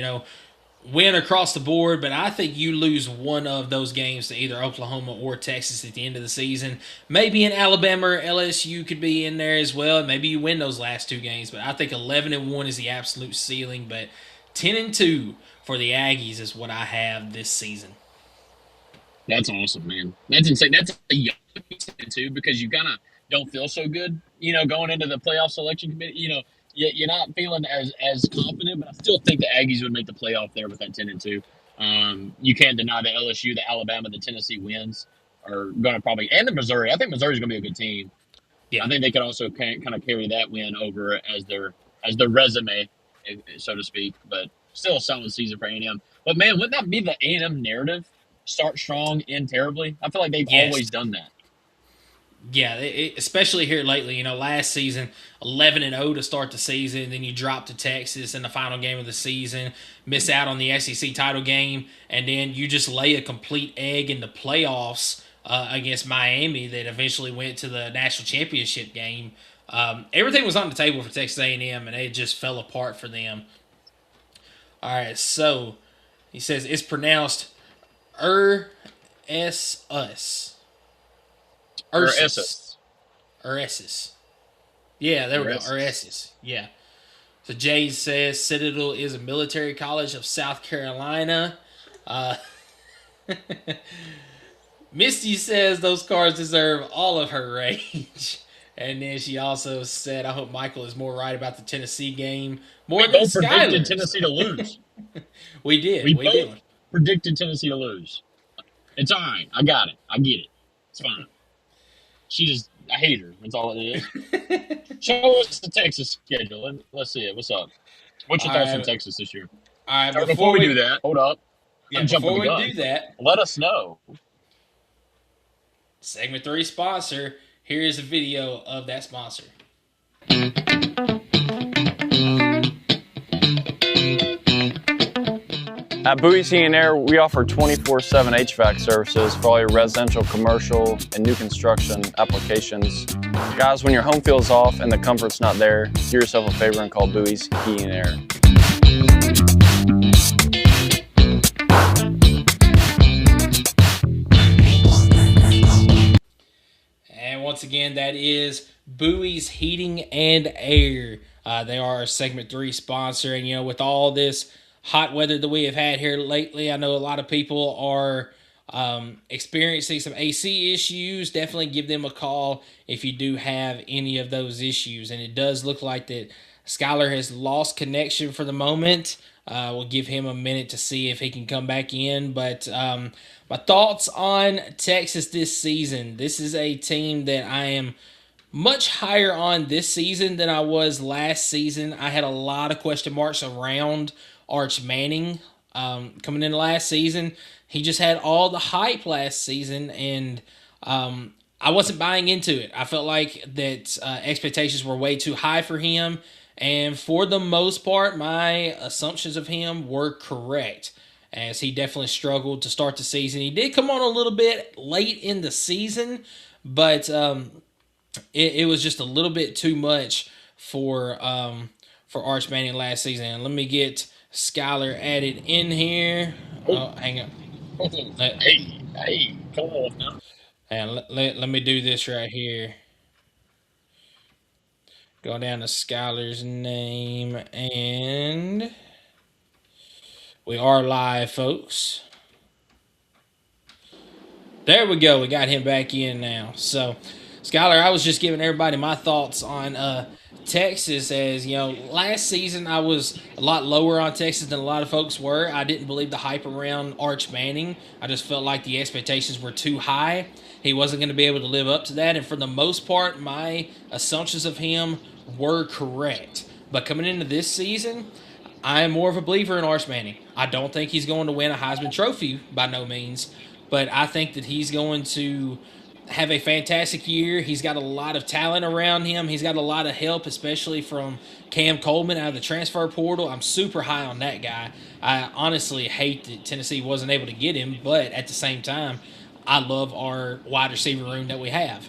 Win across the board, but I think you lose one of those games to either Oklahoma or Texas at the end of the season. Maybe an Alabama or LSU could be in there as well. Maybe you win those last 2 games, but I think 11-1 is the absolute ceiling. But 10-2 for the Aggies is what I have this season. That's awesome, man. That's insane. That's a young 10-2 because you kind of don't feel so good, going into the playoff selection committee. You're not feeling as confident, but I still think the Aggies would make the playoff there with that 10-2. You can't deny the LSU, the Alabama, the Tennessee wins are going to probably – and the Missouri. I think Missouri's going to be a good team. Yeah. I think they could also kind of carry that win over as their resume, so to speak. But still a solid season for A&M. But, man, wouldn't that be the A&M narrative? Start strong, end terribly? I feel like they've always done that. Yeah, especially here lately. Last season, 11-0 to start the season. Then you drop to Texas in the final game of the season, miss out on the SEC title game, and then you just lay a complete egg in the playoffs against Miami that eventually went to the national championship game. Everything was on the table for Texas A&M, and it just fell apart for them. All right, so he says it's pronounced Ursus. Yeah, there we go. Ursus. Yeah. So Jay says Citadel is a military college of South Carolina. Misty says those cards deserve all of her rage. And then she also said, I hope Michael is more right about the Tennessee game. More than both predicted Tennessee to lose. We did. We both predicted Tennessee to lose. It's all right. I got it. I get it. It's fine. I hate her. That's all it is. Show us the Texas schedule. Let's see it. What's up? What's your thoughts on Texas this year? All right. Before we do that, hold up. Yeah, before we do that, let us know. Segment 3 sponsor. Here is a video of that sponsor. At Bowie's Heating and Air, we offer 24/7 HVAC services for all your residential, commercial, and new construction applications. Guys, when your home feels off and the comfort's not there, do yourself a favor and call Bowie's Heating and Air. once again, that is Bowie's Heating and Air. They are our segment 3 sponsor. And, with all this hot weather that we have had here lately, I know a lot of people are experiencing some AC issues. Definitely give them a call if you do have any of those issues. And it does look like that Skylar has lost connection for the moment. We'll give him a minute to see if he can come back in. But my thoughts on Texas this season. This is a team that I am much higher on this season than I was last season. I had a lot of question marks around Arch Manning coming in last season. He just had all the hype last season, and I wasn't buying into it. I felt like that expectations were way too high for him, and for the most part, my assumptions of him were correct, as he definitely struggled to start the season. He did come on a little bit late in the season, but it was just a little bit too much for Arch Manning last season. And let me get Skylar added in here. Oh, hang on. Hey, come on now. And let me do this right here. Go down to Skylar's name, and we are live, folks. There we go. We got him back in now. So, Skylar, I was just giving everybody my thoughts on Texas. As last season I was a lot lower on Texas than a lot of folks were. I didn't believe the hype around Arch Manning. I just felt like the expectations were too high. He wasn't going to be able to live up to that, and for the most part, my assumptions of him were correct. But coming into this season, I am more of a believer in Arch Manning. I don't think he's going to win a Heisman Trophy by no means, but I think that he's going to have a fantastic year. He's got a lot of talent around him. He's got a lot of help, especially from Cam Coleman out of the transfer portal. I'm super high on that guy. I honestly hate that Tennessee wasn't able to get him, but at the same time, I love our wide receiver room that we have.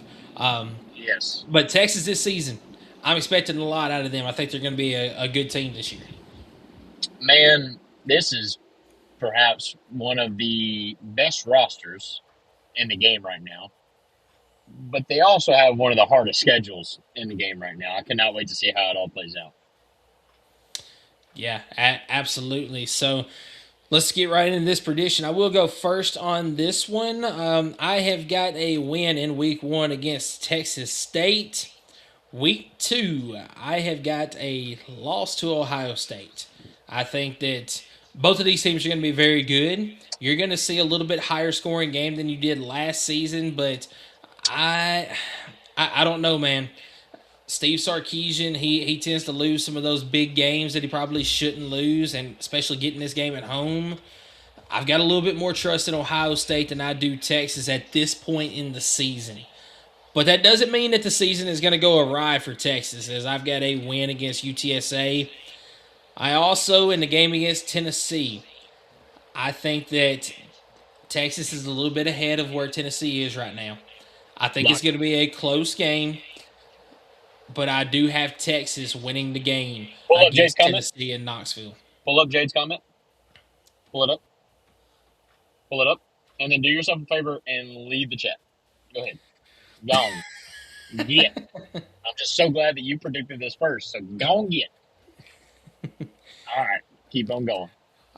Yes. But Texas this season, I'm expecting a lot out of them. I think they're going to be a good team this year. Man, this is perhaps one of the best rosters in the game right now. But they also have one of the hardest schedules in the game right now. I cannot wait to see how it all plays out. Yeah, absolutely. So let's get right into this prediction. I will go first on this one. I have got a win in week 1 against Texas State. Week 2, I have got a loss to Ohio State. I think that both of these teams are going to be very good. You're going to see a little bit higher scoring game than you did last season, but I don't know, man. Steve Sarkisian, he tends to lose some of those big games that he probably shouldn't lose, and especially getting this game at home. I've got a little bit more trust in Ohio State than I do Texas at this point in the season. But that doesn't mean that the season is going to go awry for Texas, as I've got a win against UTSA. I also, in the game against Tennessee, I think that Texas is a little bit ahead of where Tennessee is right now. I think it's going to be a close game, but I do have Texas winning the game against Tennessee in Knoxville. Pull up Jade's comment. Pull it up. Pull it up. And then do yourself a favor and leave the chat. Go ahead. Gone. Get. I'm just so glad that you predicted this first. So go and get. All right. Keep on going.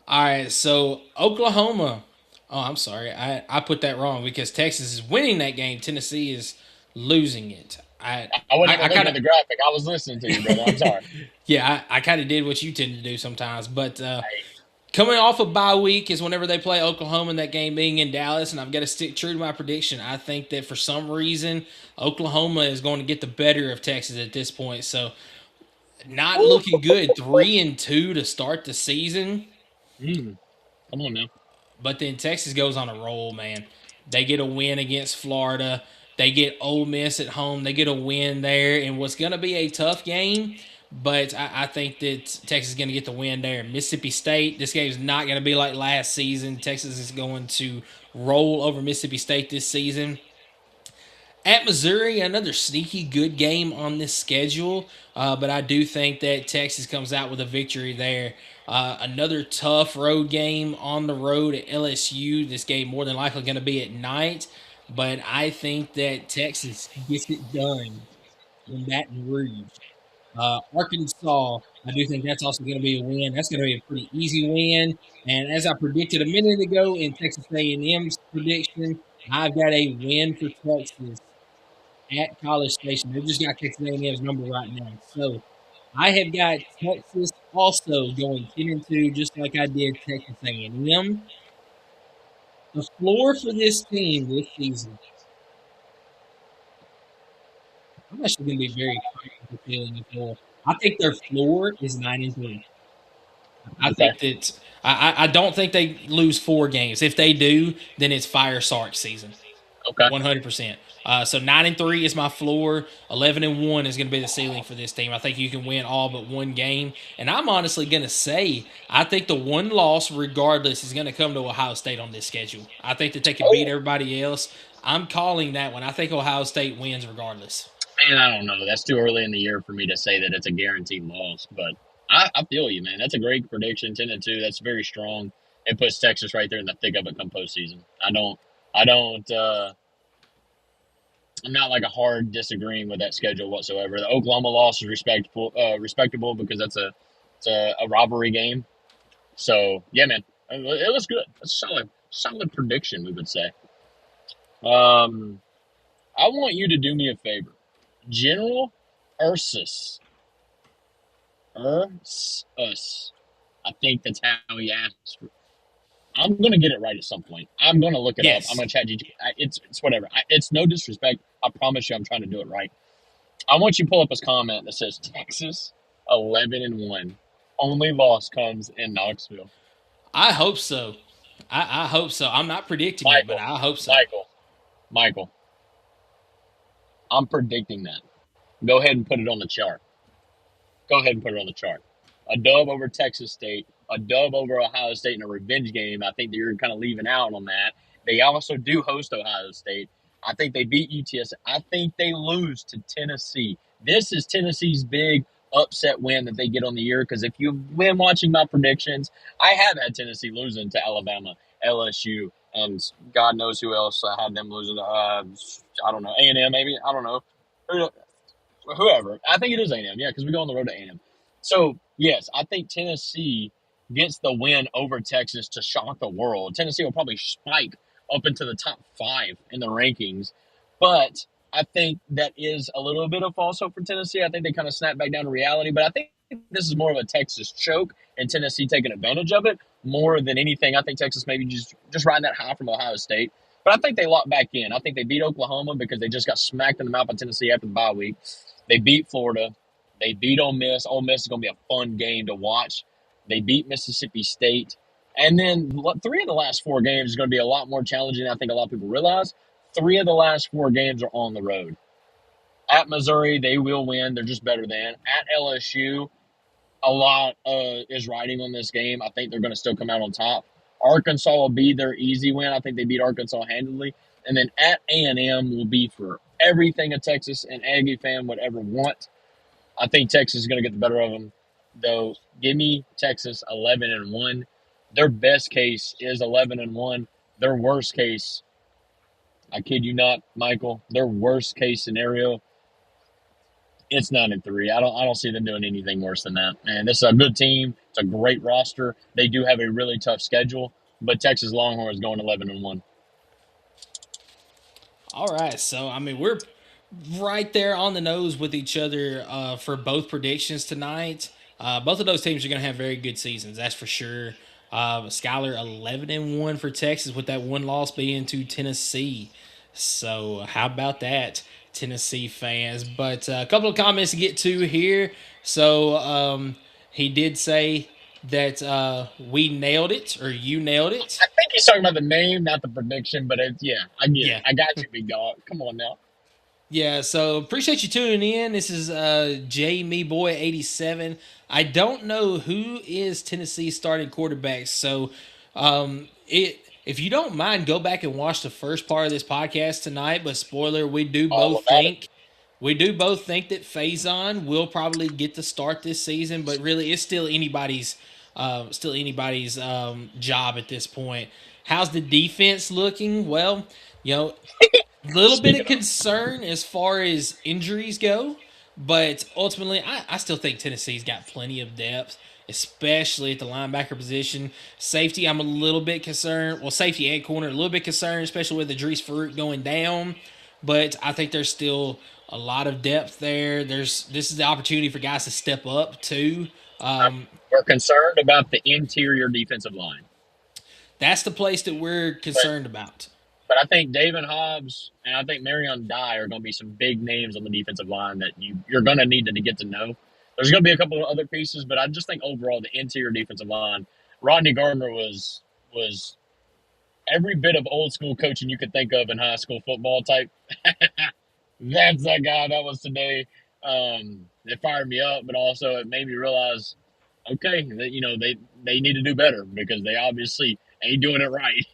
All right. So Oklahoma. Oh, I'm sorry. I put that wrong because Texas is winning that game. Tennessee is losing it. I wasn't looking at the graphic. I was listening to you, brother. I'm sorry. Yeah, I kind of did what you tend to do sometimes. But coming off of bye week is whenever they play Oklahoma, and that game being in Dallas, and I've got to stick true to my prediction. I think that for some reason, Oklahoma is going to get the better of Texas at this point. So not looking good. 3-2 to start the season. Come on now. But then Texas goes on a roll, man. They get a win against Florida. They get Ole Miss at home. They get a win there in what's going to be a tough game. But I think that Texas is going to get the win there. Mississippi State, this game is not going to be like last season. Texas is going to roll over Mississippi State this season. At Missouri, another sneaky good game on this schedule. But I do think that Texas comes out with a victory there. Another tough road game on the road at LSU. This game more than likely going to be at night. but I think that Texas gets it done in Baton Rouge. Arkansas, I do think that's also going to be a win. That's going to be a pretty easy win. And as I predicted a minute ago in Texas A&M's prediction, I've got a win for Texas at College Station. They just got Texas A&M's number right now. So I have got Texas also going 10-2, just like I did Texas A&M. The floor for this team this season, I'm actually going to be very comfortable feeling the floor. I think their floor is 9-3. I think that I don't think they lose 4 games. If they do, then it's fire Sark season. Okay. 100%. So 9-3 is my floor. 11-1 is going to be the ceiling for this team. I think you can win all but 1 game. And I'm honestly going to say I think the one loss, regardless, is going to come to Ohio State on this schedule. I think that they can beat everybody else. I'm calling that one. I think Ohio State wins regardless. Man, I don't know. That's too early in the year for me to say that it's a guaranteed loss. But I feel you, man. That's a great prediction. 10-2. That's very strong. It puts Texas right there in the thick of it come postseason. I'm not like a hard disagreeing with that schedule whatsoever. The Oklahoma loss is respectable because it's a rivalry game. So yeah, man, it was good. It's a solid prediction, we would say. I want you to do me a favor, General Ursus. I think that's how he asked for. I'm going to get it right at some point. I'm going to look it up. I'm going to chat GPT. It's whatever. It's no disrespect. I promise you I'm trying to do it right. I want you to pull up his comment that says Texas 11-1. Only loss comes in Knoxville. I hope so. I hope so. I'm not predicting it, but I hope so. Michael, I'm predicting that. Go ahead and put it on the chart. A dub over Texas State, a dub over Ohio State in a revenge game. I think that you're kind of leaving out on that. They also do host Ohio State. I think they beat UTS. I think they lose to Tennessee. This is Tennessee's big upset win that they get on the year, because if you've been watching my predictions, I have had Tennessee losing to Alabama, LSU, and God knows who else I had them losing to. I don't know, A&M maybe? I don't know. Whoever. I think it is A&M, yeah, because we go on the road to A&M. So, yes, I think Tennessee gets the win over Texas to shock the world. Tennessee will probably spike up into the top 5 in the rankings. But I think that is a little bit of false hope for Tennessee. I think they kind of snap back down to reality. But I think this is more of a Texas choke and Tennessee taking advantage of it more than anything. I think Texas maybe just riding that high from Ohio State. But I think they lock back in. I think they beat Oklahoma because they just got smacked in the mouth by Tennessee after the bye week. They beat Florida. They beat Ole Miss. Ole Miss is going to be a fun game to watch. They beat Mississippi State. And then 3 of the last 4 games is going to be a lot more challenging than I think a lot of people realize. 3 of the last 4 games are on the road. At Missouri, they will win. They're just better than. At LSU, a lot is riding on this game. I think they're going to still come out on top. Arkansas will be their easy win. I think they beat Arkansas handily. And then at A&M will be for everything a Texas and Aggie fan would ever want. I think Texas is going to get the better of them, though. Give me Texas 11-1. Their best case is 11-1. Their worst case, I kid you not, Michael, their worst case scenario, it's 9-3. I don't see them doing anything worse than that. Man, this is a good team. It's a great roster. They do have a really tough schedule, but Texas Longhorns going 11-1. All right, so I mean we're right there on the nose with each other for both predictions tonight. Both of those teams are going to have very good seasons, that's for sure. Skylar 11-1 for Texas, with that one loss being to Tennessee. So how about that, Tennessee fans? But a couple of comments to get to here. So he did say that we nailed it, or you nailed it. I think he's talking about the name, not the prediction, but I get it. I got you, big dog. Come on now. Yeah, so appreciate you tuning in. This is Me Boy 87. I don't know who is Tennessee's starting quarterback, so if you don't mind, go back and watch the first part of this podcast tonight. But spoiler, we do both think that Faizon will probably get the start this season, but really it's still anybody's job at this point. How's the defense looking? Well, little bit of concern as far as injuries go, but ultimately, I still think Tennessee's got plenty of depth, especially at the linebacker position. Safety, I'm a little bit concerned. Well, safety and corner, a little bit concerned, especially with Idris Farouk going down. But I think there's still a lot of depth there. This is the opportunity for guys to step up too. We're concerned about the interior defensive line. That's the place that we're concerned about. But I think David Hobbs and I think Marion Dye are going to be some big names on the defensive line that you're going to need to get to know. There's going to be a couple of other pieces, but I just think overall the interior defensive line, Rodney Gardner was every bit of old school coaching you could think of in high school football type. That's that guy that was today. It fired me up, but also it made me realize, okay, that they need to do better because they obviously ain't doing it right.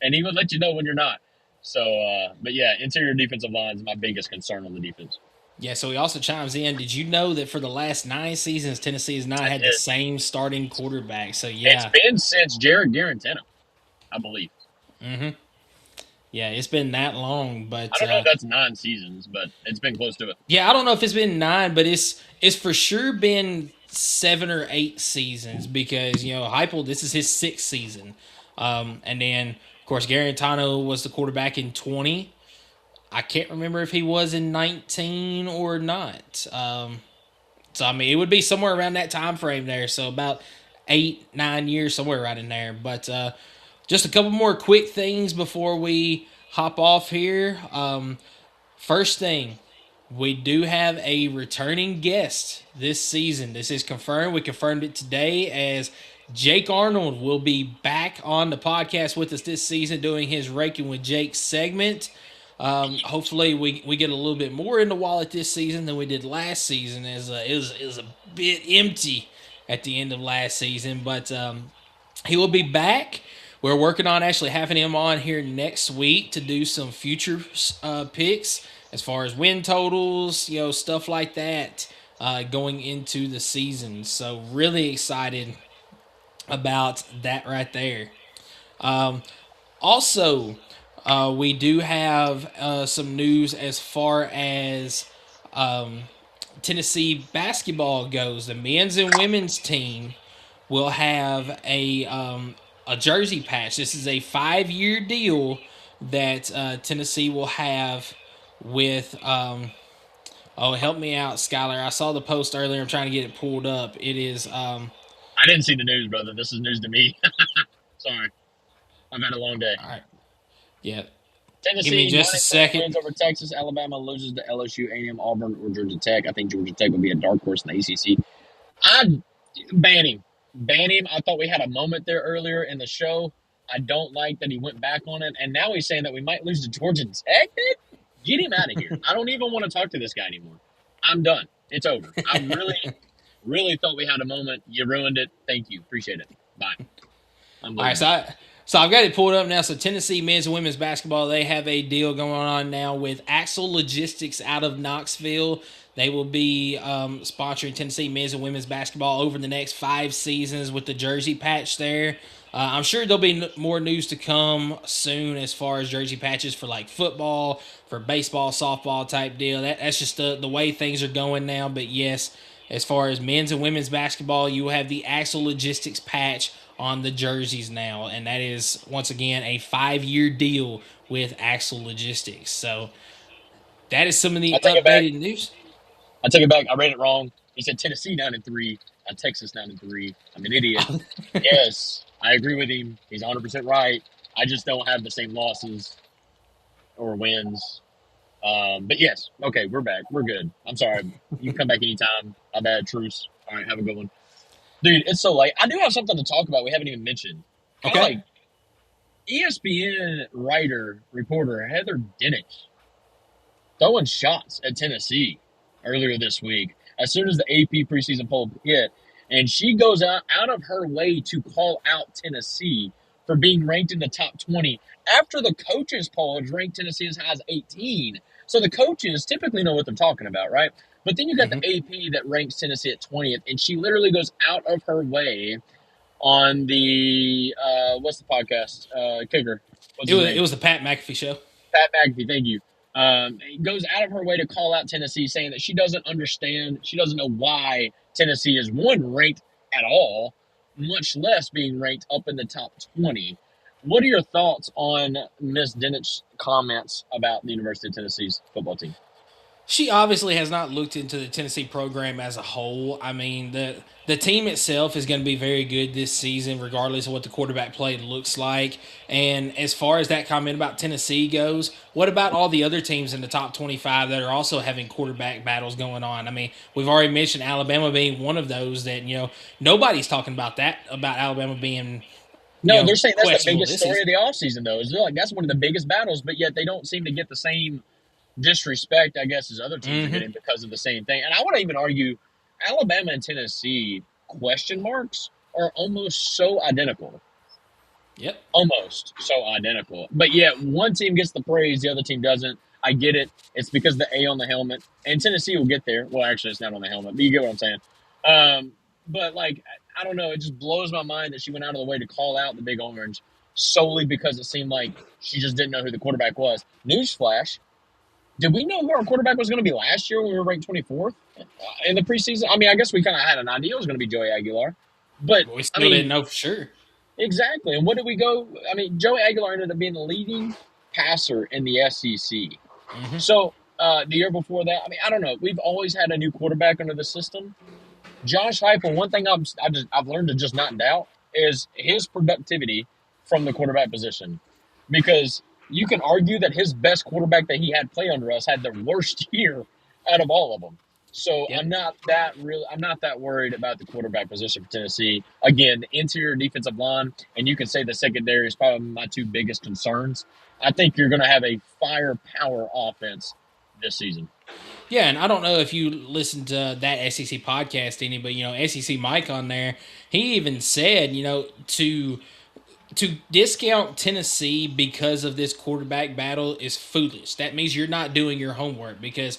And he would let you know when you're not. So, but yeah, interior defensive line is my biggest concern on the defense. Yeah, so he also chimes in. Did you know that for the last 9 seasons, Tennessee has not had the same starting quarterback? So, yeah. It's been since Jared Garantano, I believe. Mm-hmm. Yeah, it's been that long. But I don't know if that's 9 seasons, but it's been close to it. Yeah, I don't know if it's been 9, but it's for sure been 7 or 8 seasons because, Heupel, this is his 6th season. And then, of course, Garantano was the quarterback in 20. I can't remember if he was in 19 or not. So, I mean, it would be somewhere around that time frame there. So, about 8-9 years, somewhere right in there. But just a couple more quick things before we hop off here. First thing, we do have a returning guest this season. This is confirmed. We confirmed it today as Jake Arnold will be back on the podcast with us this season doing his Raking with Jake segment. Hopefully we get a little bit more in the wallet this season than we did last season, as it was a bit empty at the end of last season. But he will be back. We're working on actually having him on here next week to do some future picks as far as win totals, stuff like that going into the season. So really excited about that right there. Also, we do have some news as far as Tennessee basketball goes. The men's and women's team will have a jersey patch. This is a 5-year deal that Tennessee will have with help me out, Skylar. I saw the post earlier. I'm trying to get it pulled up. It is I didn't see the news, brother. This is news to me. Sorry. I've had a long day. All right. Yeah. Tennessee Give me just a second. Wins over Texas. Alabama loses to LSU, A&M, Auburn, or Georgia Tech. I think Georgia Tech will be a dark horse in the ACC. I'd ban him. Ban him. I thought we had a moment there earlier in the show. I don't like that he went back on it. And now he's saying that we might lose to Georgia Tech. Get him out of here. I don't even want to talk to this guy anymore. I'm done. It's over. I really thought we had a moment. You ruined it. Thank you. Appreciate it. Bye. All right, so I've got it pulled up now. So Tennessee men's and women's basketball, they have a deal going on now with Axel Logistics out of Knoxville. They will be sponsoring Tennessee men's and women's basketball over the next 5 seasons with the jersey patch there. I'm sure there'll be more news to come soon as far as jersey patches for like football, for baseball, softball type deal. That's just the way things are going now. But yes, as far as men's and women's basketball, you will have the Axel Logistics patch on the jerseys now. And that is, once again, a 5-year deal with Axel Logistics. So that is some of the updated news. I take it back. I read it wrong. He said Tennessee 9-3, Texas 9-3. I'm an idiot. Yes, I agree with him. He's 100% right. I just don't have the same losses or wins. But yes, okay, we're back. We're good. I'm sorry. You can come back anytime. I've had truce. All right, have a good one. Dude, it's so late. I do have something to talk about we haven't even mentioned. Okay. Like ESPN reporter Heather Dinich throwing shots at Tennessee earlier this week as soon as the AP preseason poll hit. And she goes out of her way to call out Tennessee for being ranked in the top 20 after the coaches poll has ranked Tennessee as high as 18. So the coaches typically know what they're talking about, right? But then you got the AP that ranks Tennessee at 20th, and she literally goes out of her way on the what's the podcast? Kicker. It was the Pat McAfee show. Pat McAfee, thank you. goes out of her way to call out Tennessee, saying that she doesn't understand, she doesn't know why Tennessee is ranked at all, much less being ranked up in the top 20. What are your thoughts on Miss Dennett's comments about the University of Tennessee's football team? She obviously has not looked into the Tennessee program as a whole. I mean, the team itself is going to be very good this season, regardless of what the quarterback play looks like. And as far as that comment about Tennessee goes, what about all the other teams in the top 25 that are also having quarterback battles going on? I mean, we've already mentioned Alabama being one of those that, nobody's talking about that, about Alabama being No, they're saying that's the questionable biggest this story season. of the offseason, though. They're like, that's one of the biggest battles, but yet they don't seem to get the same disrespect, I guess, as other teams are getting because of the same thing. And I want to even argue Alabama and Tennessee question marks are almost so identical. Yep. Almost so identical. But yet one team gets the praise, the other team doesn't. I get it. It's because the A on the helmet. And Tennessee will get there. Well, actually, it's not on the helmet, but you get what I'm saying. But, like, I don't know. It just blows my mind that she went out of the way to call out the Big Orange solely because it seemed like she just didn't know who the quarterback was. Newsflash. Did we know who our quarterback was going to be last year when we were ranked 24th in the preseason? I mean, I guess we kind of had an idea it was going to be Joey Aguilar. But, We still didn't know for sure. Exactly. And what did we go? I mean, Joey Aguilar ended up being the leading passer in the SEC. So the year before that, I mean, I don't know. We've always had a new quarterback under the system. Josh Heupel, one thing I've learned to just not doubt is his productivity from the quarterback position. Because you can argue that his best quarterback that he had play under us had the worst year out of all of them. So Yep. I'm not that worried about the quarterback position for Tennessee. Again, the interior defensive line, and you can say the secondary is probably my two biggest concerns. I think you're going to have a firepower offense this season. Yeah, and I don't know if you listened to that SEC podcast any, but SEC Mike on there, he even said, to discount Tennessee because of this quarterback battle is foolish. That means you're not doing your homework because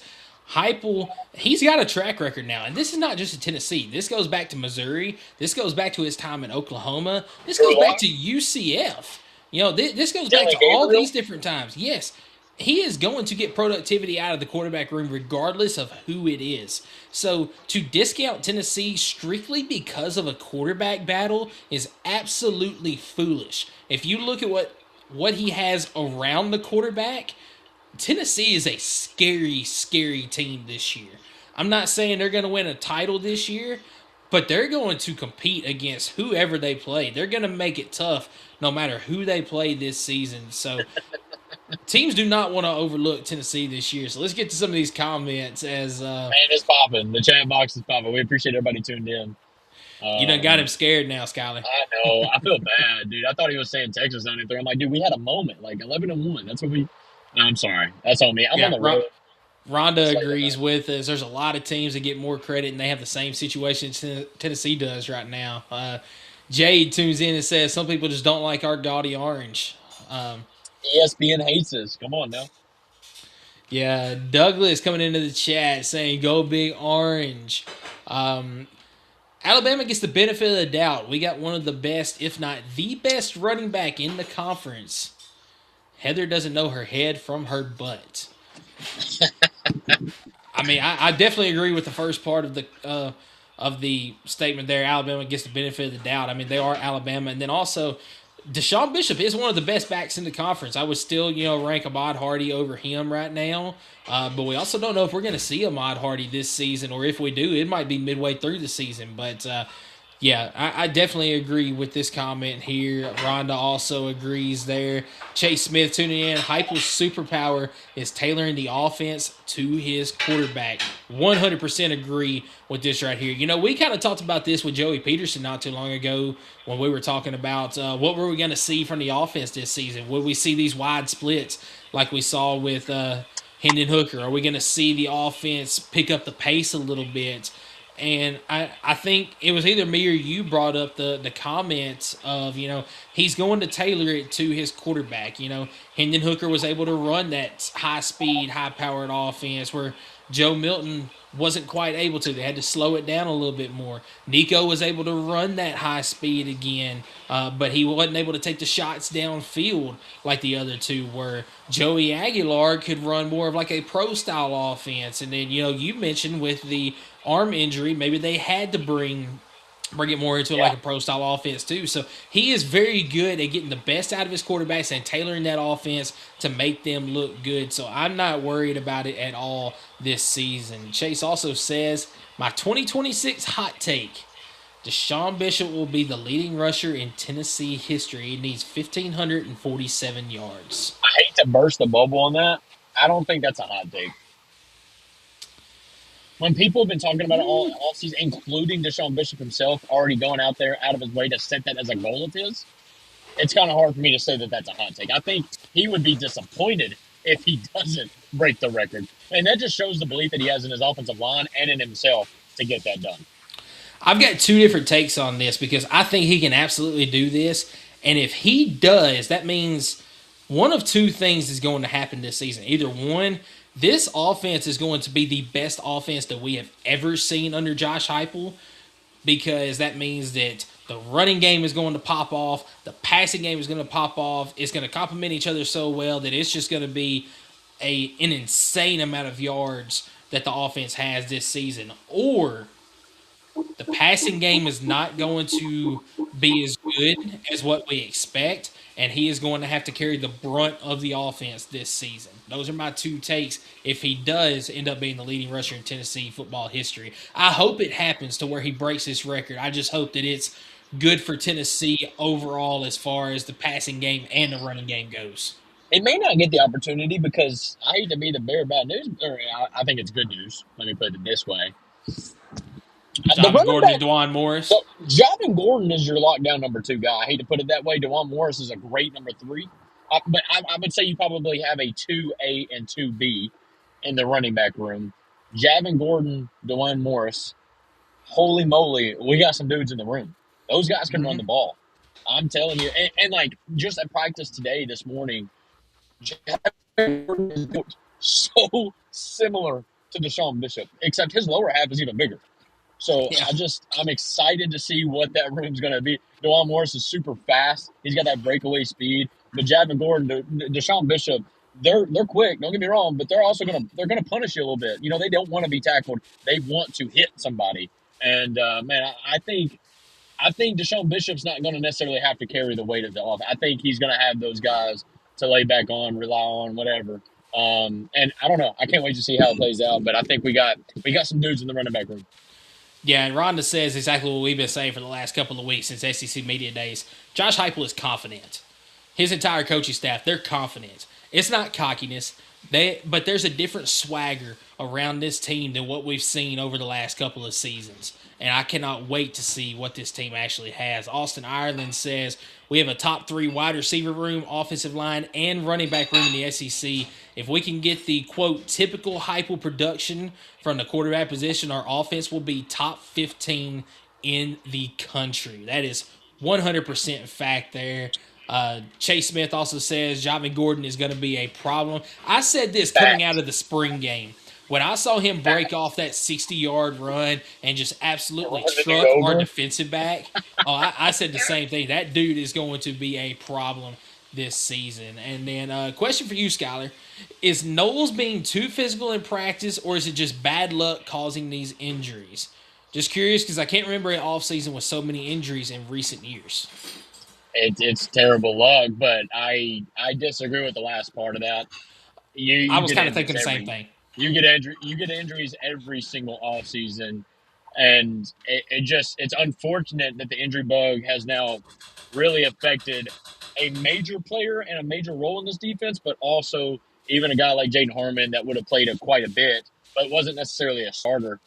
Heupel, he's got a track record now, and this is not just in Tennessee. This goes back to Missouri. This goes back to his time in Oklahoma. This goes back to UCF. This goes back to all these different times. Yes, he is going to get productivity out of the quarterback room regardless of who it is. So to discount Tennessee strictly because of a quarterback battle is absolutely foolish. If you look at what he has around the quarterback, Tennessee is a scary, scary team this year. I'm not saying they're going to win a title this year, but they're going to compete against whoever they play. They're going to make it tough no matter who they play this season. So teams do not want to overlook Tennessee this year. So let's get to some of these comments as Man, it's popping. The chat box is popping. We appreciate everybody tuned in. You done got him scared now, Skylar. I know. I feel bad, dude. I thought he was saying Texas 93. I'm like, dude, we had a moment, like 11-1. That's what we. No, I'm sorry. That's on me. I'm on the road. Rhonda agrees with us. There's a lot of teams that get more credit, and they have the same situation Tennessee does right now. Jade tunes in and says some people just don't like our gaudy orange. ESPN hates us. Come on now. Yeah, Douglas coming into the chat saying go Big Orange. Alabama gets the benefit of the doubt. We got one of the best, if not the best, running back in the conference. Heather doesn't know her head from her butt. I mean, I definitely agree with the first part of the statement there. Alabama gets the benefit of the doubt. I mean, they are Alabama. And then also, Deshaun Bishop is one of the best backs in the conference. I would still, rank Ahmad Hardy over him right now. But we also don't know if we're going to see Ahmad Hardy this season, or if we do, it might be midway through the season. But, yeah, I definitely agree with this comment here. Rhonda also agrees there. Chase Smith tuning in. Heupel's superpower is tailoring the offense to his quarterback. 100% agree with this right here. We kind of talked about this with Joey Peterson not too long ago when we were talking about what were we going to see from the offense this season. Would we see these wide splits like we saw with Hendon Hooker? Are we going to see the offense pick up the pace a little bit? And I think it was either me or you brought up the comments of, he's going to tailor it to his quarterback. Hendon Hooker was able to run that high-speed, high-powered offense where Joe Milton wasn't quite able to. They had to slow it down a little bit more. Nico was able to run that high speed again, but he wasn't able to take the shots downfield like the other two were. Joey Aguilar could run more of like a pro-style offense. And then, you mentioned with the arm injury, maybe they had to bring it more into like a pro-style offense too. So he is very good at getting the best out of his quarterbacks and tailoring that offense to make them look good. So I'm not worried about it at all this season. Chase also says, my 2026 hot take, Deshaun Bishop will be the leading rusher in Tennessee history. He needs 1,547 yards. I hate to burst the bubble on that. I don't think that's a hot take. When people have been talking about it all season, including Deshaun Bishop himself, already going out of his way to set that as a goal of his, it's kind of hard for me to say that that's a hot take. I think he would be disappointed if he doesn't break the record. And that just shows the belief that he has in his offensive line and in himself to get that done. I've got two different takes on this because I think he can absolutely do this. And if he does, that means one of two things is going to happen this season. Either one, this offense is going to be the best offense that we have ever seen under Josh Heupel, because that means that the running game is going to pop off, the passing game is going to pop off, it's going to complement each other so well that it's just going to be an insane amount of yards that the offense has this season. Or the passing game is not going to be as good as what we expect, and he is going to have to carry the brunt of the offense this season. Those are my two takes if he does end up being the leading rusher in Tennessee football history. I hope it happens to where he breaks this record. I just hope that it's good for Tennessee overall as far as the passing game and the running game goes. He may not get the opportunity because I hate to be the bearer of bad news, or I think it's good news. Let me put it this way. Javon Gordon and DeJuan Morris. So, Javon Gordon is your lockdown number 2 guy. I hate to put it that way. DeJuan Morris is a great number 3. But I would say you probably have a 2A and 2B in the running back room. Javon Gordon, DeJuan Morris. Holy moly, we got some dudes in the room. Those guys can run the ball. I'm telling you. And like, just at practice today, this morning, Javon Gordon is built so similar to Deshaun Bishop, except his lower half is even bigger. So I'm excited to see what that room's going to be. DeJuan Morris is super fast. He's got that breakaway speed. But Javon Gordon, Deshaun Bishop, they're quick. Don't get me wrong, but they're also gonna punish you a little bit. They don't want to be tackled. They want to hit somebody. And I think Deshaun Bishop's not going to necessarily have to carry the weight of the offense. I think he's going to have those guys to lay back on, rely on, whatever. And I don't know. I can't wait to see how it plays out. But I think we got some dudes in the running back room. Yeah, and Rhonda says exactly what we've been saying for the last couple of weeks since SEC Media Days. Josh Heupel is confident. His entire coaching staff, they're confident. It's not cockiness, but there's a different swagger around this team than what we've seen over the last couple of seasons. And I cannot wait to see what this team actually has. Austin Ireland says, we have a top 3 wide receiver room, offensive line, and running back room in the SEC. If we can get the, quote, typical Heupel production from the quarterback position, our offense will be top 15 in the country. That is 100% fact there. Chase Smith also says Javon Gordon is going to be a problem. I said this coming out of the spring game. When I saw him break off that 60-yard run and just absolutely truck our defensive back, I said the same thing. That dude is going to be a problem this season. And then question for you, Skylar. Is Knowles being too physical in practice, or is it just bad luck causing these injuries? Just curious because I can't remember an offseason with so many injuries in recent years. It's terrible luck, but I disagree with the last part of that. I was kind of thinking the same thing. You get injuries every single offseason, and it's unfortunate that the injury bug has now really affected a major player and a major role in this defense, but also even a guy like Jaden Harmon that would have played quite a bit, but wasn't necessarily a starter.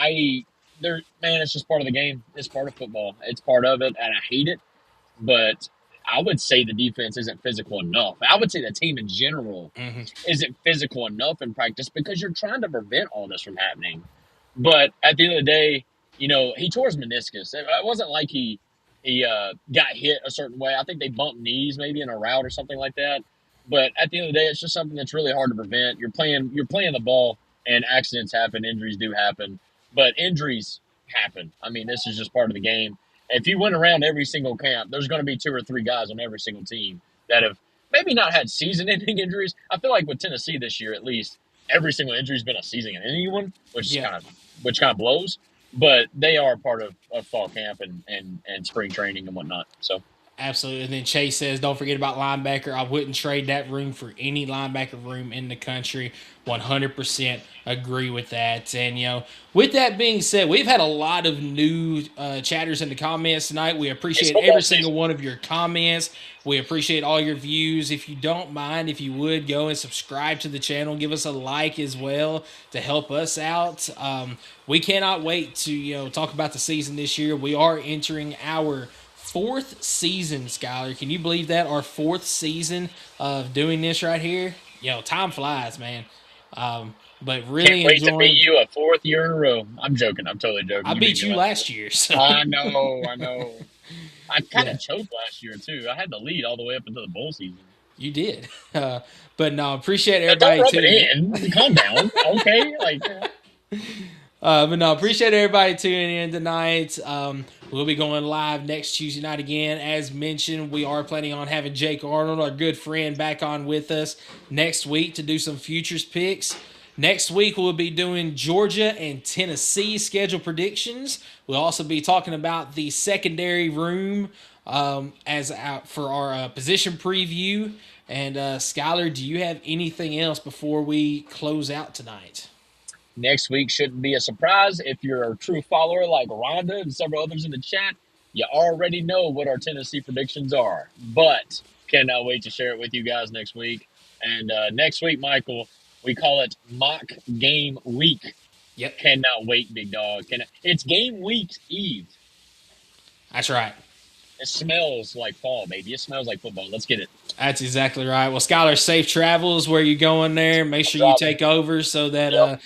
It's just part of the game. It's part of football. It's part of it, and I hate it. But I would say the defense isn't physical enough. I would say the team in general isn't physical enough in practice because you're trying to prevent all this from happening. But at the end of the day, he tore his meniscus. It wasn't like he got hit a certain way. I think they bumped knees maybe in a route or something like that. But at the end of the day, it's just something that's really hard to prevent. You're playing the ball and accidents happen, injuries do happen, but injuries happen. I mean, this is just part of the game. If you went around every single camp, there's going to be 2 or 3 guys on every single team that have maybe not had season-ending injuries. I feel like with Tennessee this year, at least, every single injury's been a season-ending one, which kind of blows. But they are part of fall camp and spring training and whatnot. So. Absolutely. And then Chase says, don't forget about linebacker. I wouldn't trade that room for any linebacker room in the country. 100% agree with that. And, with that being said, we've had a lot of new chatters in the comments tonight. We appreciate every single one of your comments. We appreciate all your views. If you don't mind, if you would, go and subscribe to the channel. Give us a like as well to help us out. We cannot wait to, talk about the season this year. We are entering our 4th season, Skylar. Can you believe that? Our 4th season of doing this right here. Time flies, man. But really can't wait enjoying. To beat you a 4th year in a row. I'm joking. I'm totally joking. I beat you last year. So. I know. I kind of choked last year too. I had the lead all the way up into the bowl season. You did. But no, appreciate everybody tuning in. Calm down. Okay. But no, appreciate everybody tuning in tonight. We'll be going live next Tuesday night again. As mentioned, we are planning on having Jake Arnold, our good friend, back on with us next week to do some futures picks. Next week, we'll be doing Georgia and Tennessee schedule predictions. We'll also be talking about the secondary room for our position preview. And Skylar, do you have anything else before we close out tonight? Next week shouldn't be a surprise. If you're a true follower like Rhonda and several others in the chat, you already know what our Tennessee predictions are. But cannot wait to share it with you guys next week. And next week, Michael, we call it mock game week. Yep. Cannot wait, big dog. It's game week eve. That's right. It smells like fall, baby. It smells like football. Let's get it. That's exactly right. Well, Skylar, safe travels where you're going there. Make sure you take over so that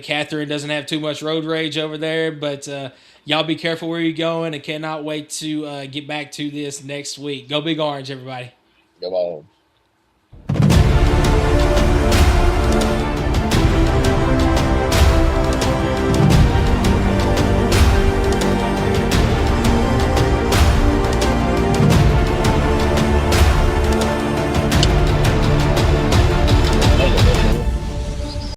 Catherine doesn't have too much road rage over there. But y'all be careful where you're going, and cannot wait to get back to this next week. Go Big Orange, everybody. Go on.